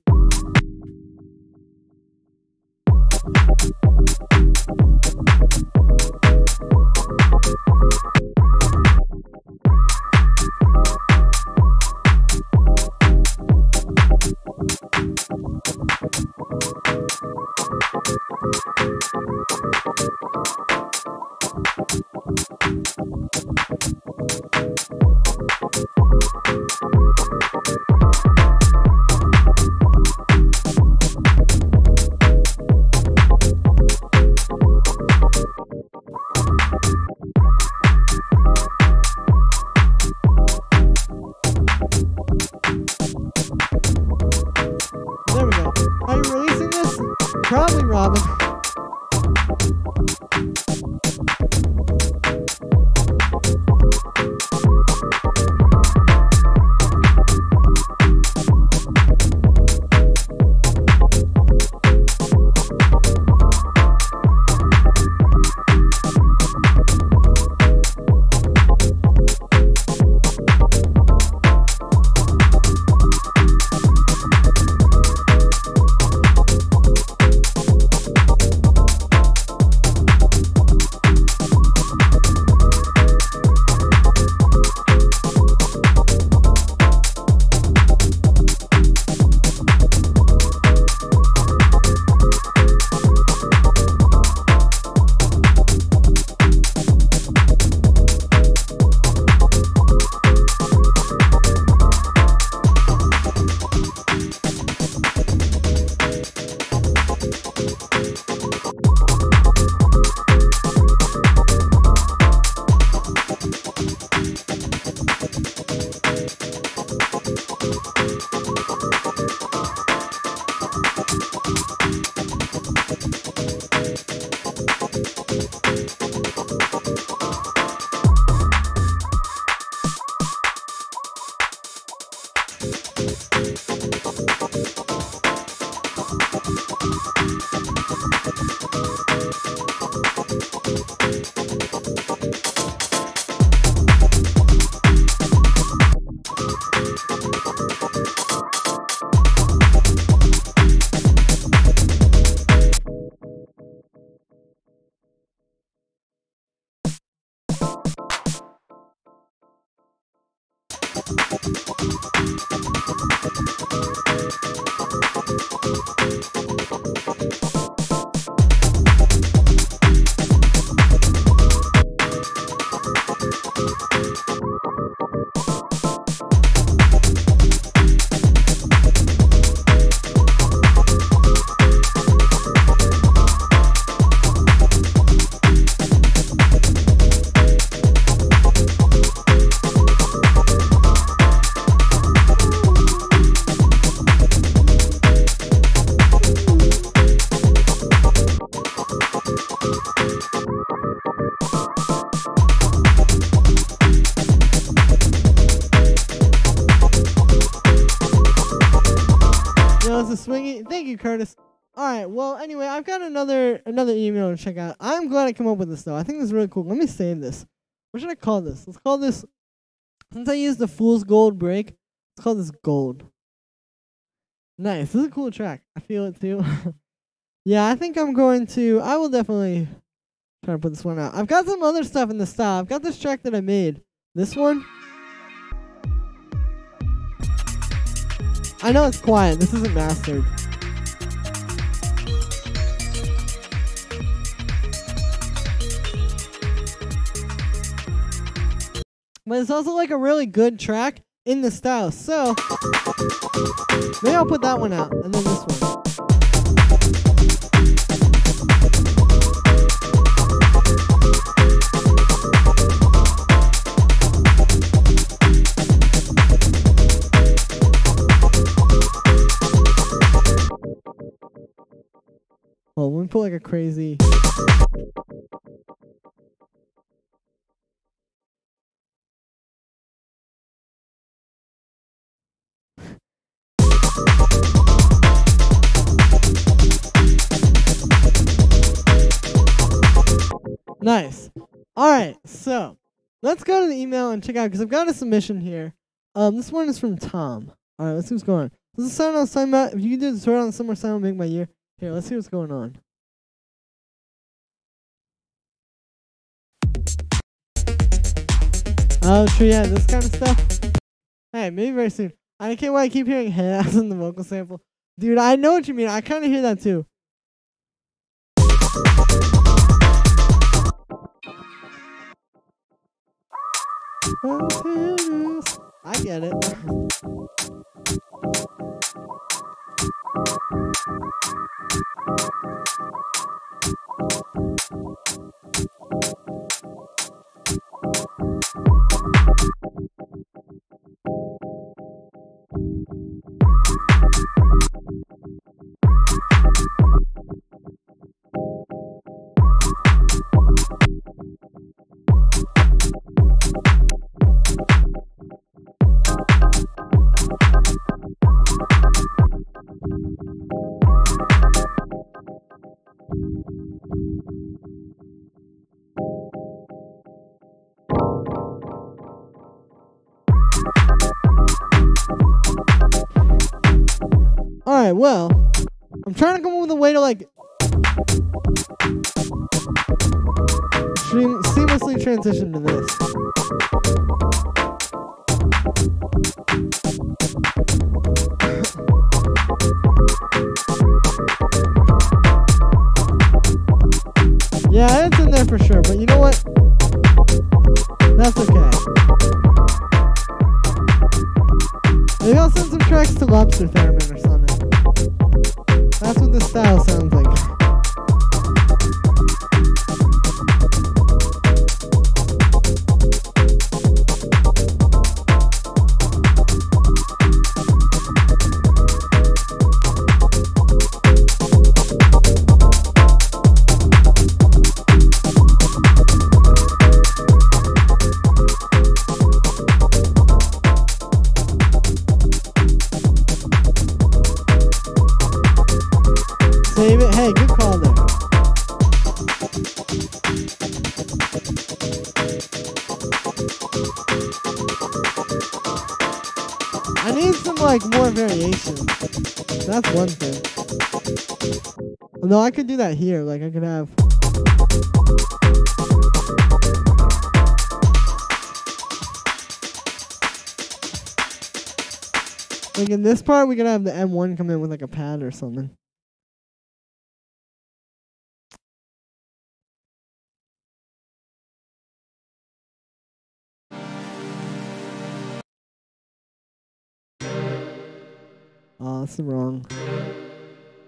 Swingy. Thank you, Curtis. Alright, well, anyway, I've got another email to check out. I'm glad I came up with this, though. I think this is really cool. Let me save this. What should I call this? Let's call this, since I used the Fool's Gold break, let's call this Gold. Nice. This is a cool track. I feel it, too. Yeah, I think I will definitely try to put this one out. I've got some other stuff in the style. I've got this track that I made. This one. I know it's quiet. This isn't mastered. But it's also like a really good track in the style. So maybe I'll put that one out and then this one. Oh, let me put like a crazy. Nice. Alright, so let's go to the email and check out, because I've got a submission here. This one is from Tom. Alright, let's see what's going on. This is a sound I was talking about. If you can do the tutorial on Summer Sound, make my year. Here, let's see what's going on. Oh, true, yeah, this kind of stuff. Hey, maybe very soon. I can't wait, I keep hearing head in the vocal sample. Dude, I know what you mean. I kind of hear that too. I get it. Alright, well, I'm trying to come up with a way to like seamlessly transition to this. Yeah, it's in there for sure, but you know what? That's okay. Maybe I'll send some tracks to Lobster Theremin or something. That's what this style sounds like. Save it. Hey, good call there. I need some like more variation. That's one thing. No, I could do that here. Like I could have. Like in this part, we gotta have the M1 come in with like a pad or something. Oh, that's wrong.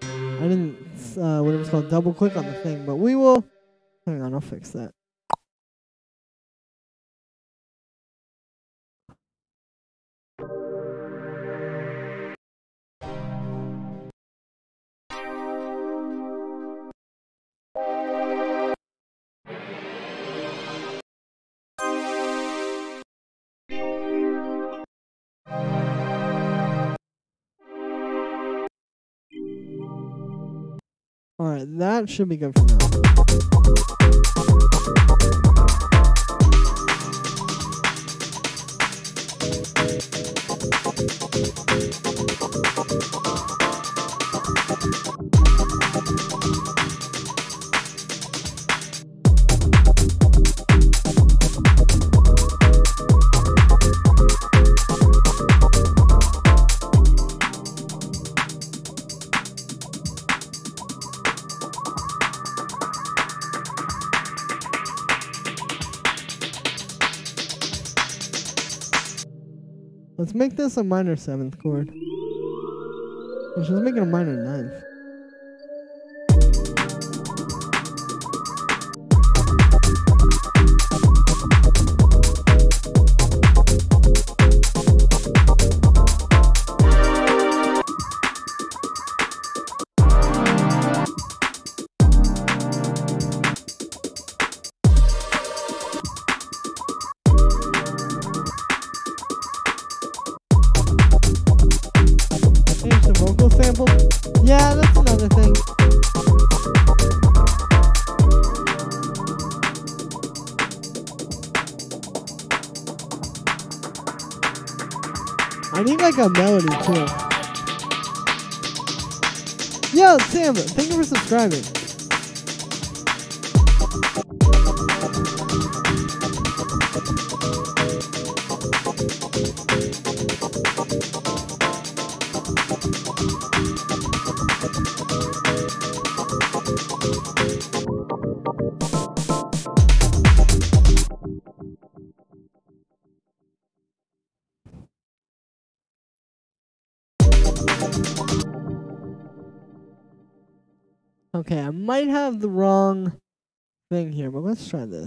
I didn't, whatever it's called, double click on the thing, but we will. Hang on, I'll fix that. Alright, that should be good for now. Let's make this a minor 7th chord. Let's just make it a minor 9th. Sample. Yeah, that's another thing. I need like a melody too. Yo, Sam, thank you for subscribing. Okay, I might have the wrong thing here, but let's try this.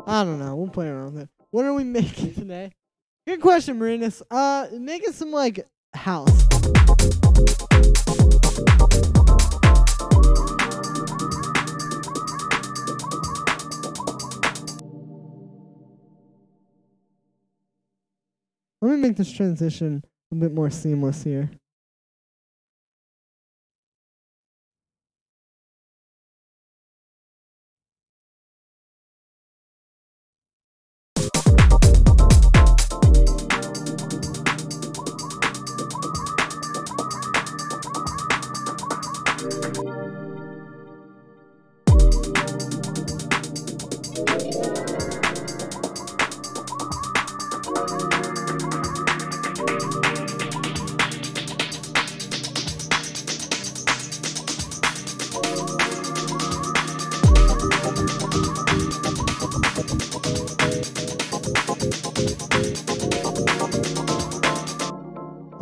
I don't know. We'll play around with it. What are we making today? Good question, Marinus. Making some like house. Let me make this transition a bit more seamless here.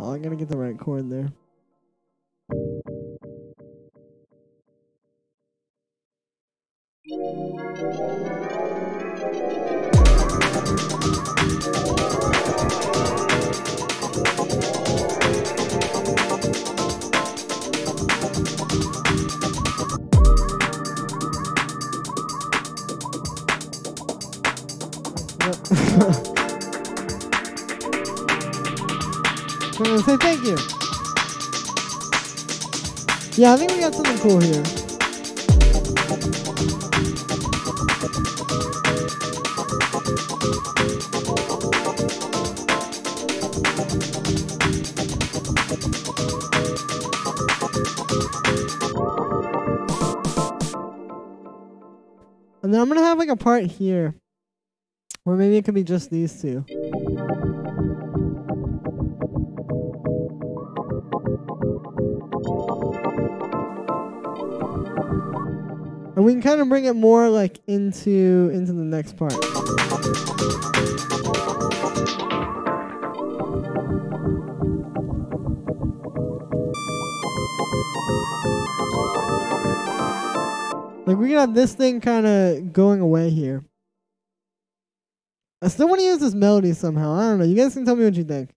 Oh, I gotta get the right chord there. Say thank you. Yeah, I think we got something cool here. And then I'm gonna have like a part here where maybe it could be just these two. And we can kind of bring it more like into the next part. Like we can have this thing kind of going away here. I still want to use this melody somehow. I don't know. You guys can tell me what you think.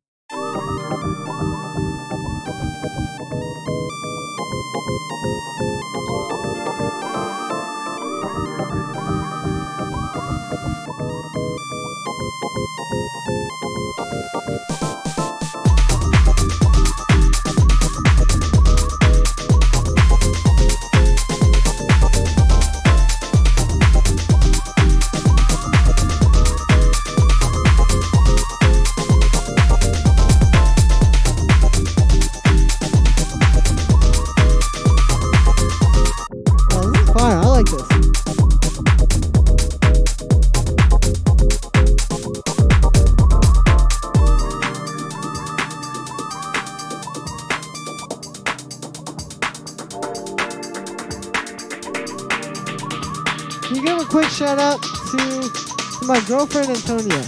Can you give a quick shout out to my girlfriend Antonia?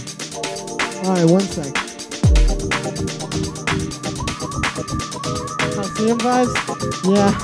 Alright, one sec. Coliseum vibes? Yeah.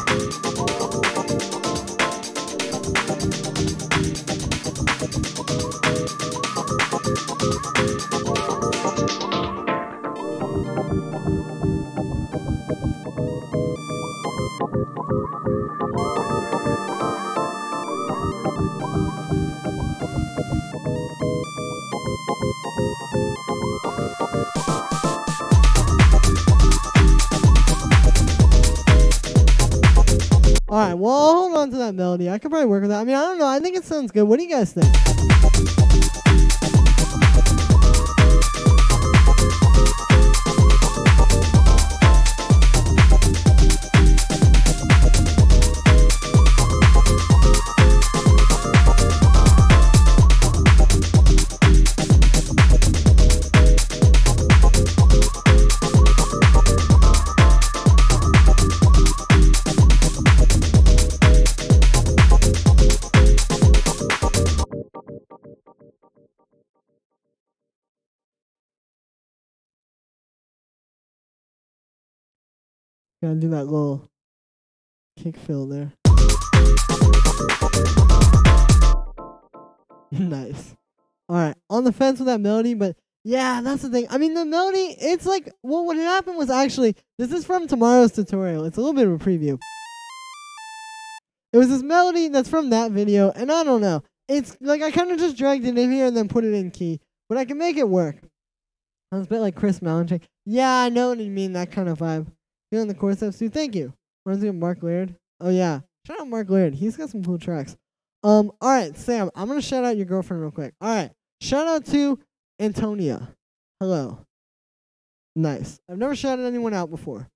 Alright, well, I'll hold on to that melody. I could probably work with that. I mean, I don't know. I think it sounds good. What do you guys think? Gotta do that little kick fill there. Nice. Alright, on the fence with that melody, but yeah, that's the thing. I mean, the melody, it's like, well, what happened was actually, this is from tomorrow's tutorial. It's a little bit of a preview. It was this melody that's from that video, and I don't know. It's like, I kind of just dragged it in here and then put it in key, but I can make it work. I was a bit like Chris Malinchik. Yeah, I know what you mean, that kind of vibe. Feeling the chorus steps too. Thank you. Reminds me of Mark Laird. Oh yeah. Shout out Mark Laird. He's got some cool tracks. Alright, Sam, I'm gonna shout out your girlfriend real quick. Alright. Shout out to Antonia. Hello. Nice. I've never shouted anyone out before.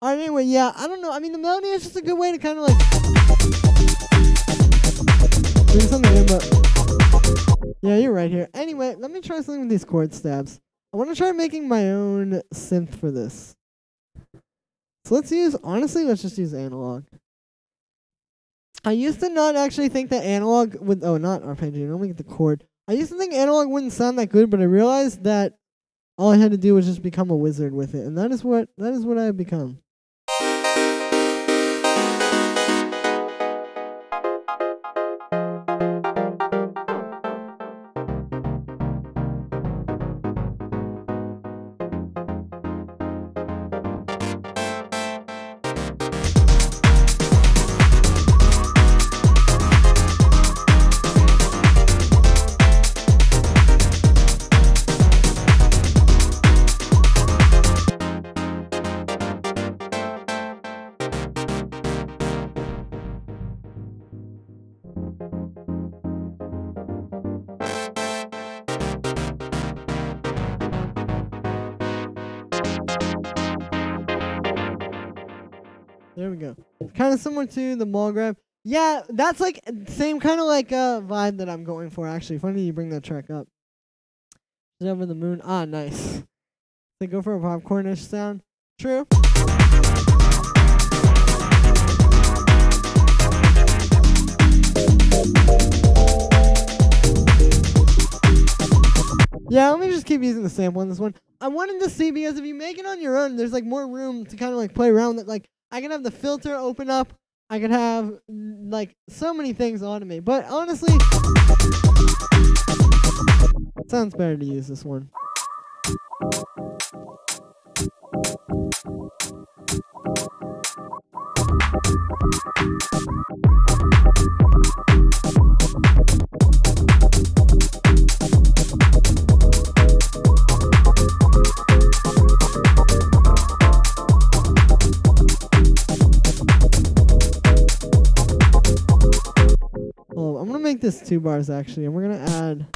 Alright, anyway, yeah, I don't know. I mean, the melody is just a good way to kind of like bring something in, but yeah, you're right here. Anyway, let me try something with these chord stabs. I want to try making my own synth for this. So let's just use analog. I used to not actually think that analog would, not arpeggio, let me get the chord. I used to think analog wouldn't sound that good, but I realized that all I had to do was just become a wizard with it, and that is what I have become. There we go. Kind of similar to the mall grab. Yeah, that's like same kind of like vibe that I'm going for. Actually, funny you bring that track up. Over the moon. Ah, nice. They go for a popcornish sound. True. Yeah, let me just keep using the sample on this one. I wanted to see because if you make it on your own, there's like more room to kind of like play around with it. Like I can have the filter open up. I could have like so many things automate. But honestly, it sounds better to use this one. Oh, I'm gonna make this 2 bars actually, and we're gonna add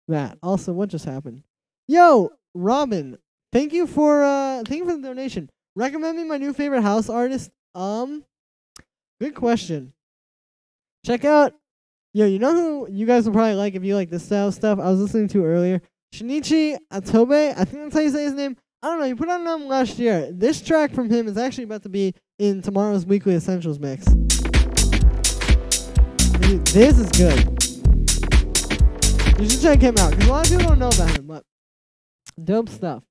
that. Also, what just happened? Yo, Robin, thank you for the donation. Recommend me my new favorite house artist. Good question. Check out, yo, you know who you guys will probably like if you like this style stuff? I was listening to earlier. Shinichi Atobe, I think that's how you say his name. I don't know, he put out an album last year. This track from him is actually about to be in tomorrow's Weekly Essentials mix. Dude, this is good. You should check him out, because a lot of people don't know about him, but dope stuff.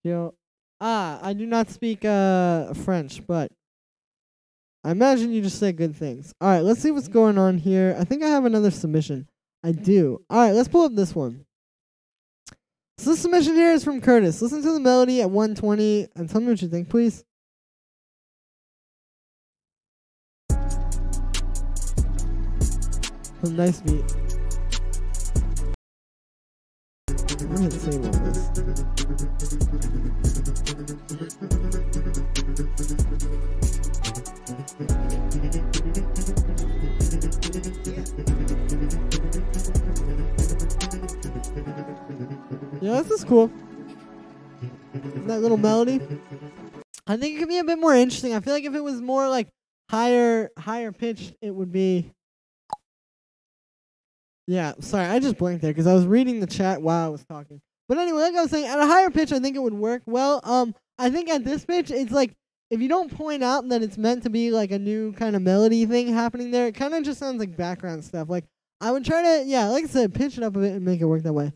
Yo, I do not speak French, but I imagine you just say good things. Alright, let's see what's going on here. I think I have another submission. I do. Alright, let's pull up this one. So this submission here is from Curtis. Listen to the melody at 120 and tell me what you think, please. A nice beat. I'm gonna sing on this. Yeah, this is cool. That little melody. I think it could be a bit more interesting. I feel like if it was more like higher pitched, it would be. Yeah, sorry, I just blinked there because I was reading the chat while I was talking. But anyway, like I was saying, at a higher pitch, I think it would work well. I think at this pitch, it's like if you don't point out that it's meant to be like a new kind of melody thing happening there, it kind of just sounds like background stuff. Like I would try to, yeah, like I said, pitch it up a bit and make it work that way.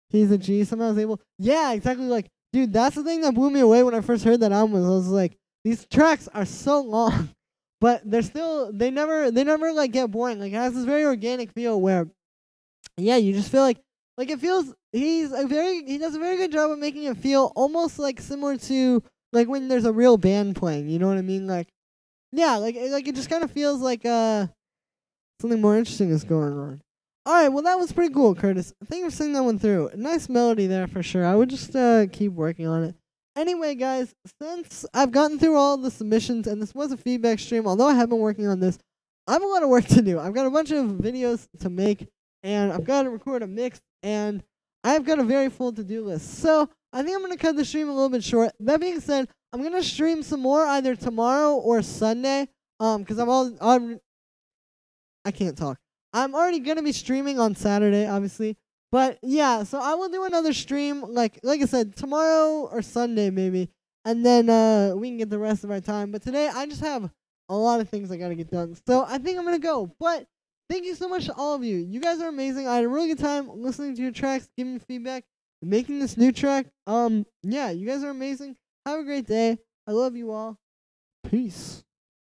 He's a G. Somehow I was able. Yeah, exactly. Like, dude, that's the thing that blew me away when I first heard that album. I was like, these tracks are so long, but they're still. They never like get boring. Like, it has this very organic feel where, yeah, you just feel like it feels. He does a very good job of making it feel almost like similar to like when there's a real band playing. You know what I mean? Like, yeah, like it just kind of feels like something more interesting is going on. Alright, well that was pretty cool, Curtis. Thank you for singing that one through. Nice melody there for sure. I would just keep working on it. Anyway, guys, since I've gotten through all the submissions, and this was a feedback stream, although I have been working on this, I have a lot of work to do. I've got a bunch of videos to make, and I've got to record a mix, and I've got a very full to-do list. So, I think I'm going to cut the stream a little bit short. That being said, I'm going to stream some more either tomorrow or Sunday, because I can't talk. I'm already going to be streaming on Saturday, obviously. But, yeah, so I will do another stream, like I said, tomorrow or Sunday, maybe. And then we can get the rest of our time. But today, I just have a lot of things I got to get done. So, I think I'm going to go. But, thank you so much to all of you. You guys are amazing. I had a really good time listening to your tracks, giving feedback, making this new track. Yeah, you guys are amazing. Have a great day. I love you all. Peace.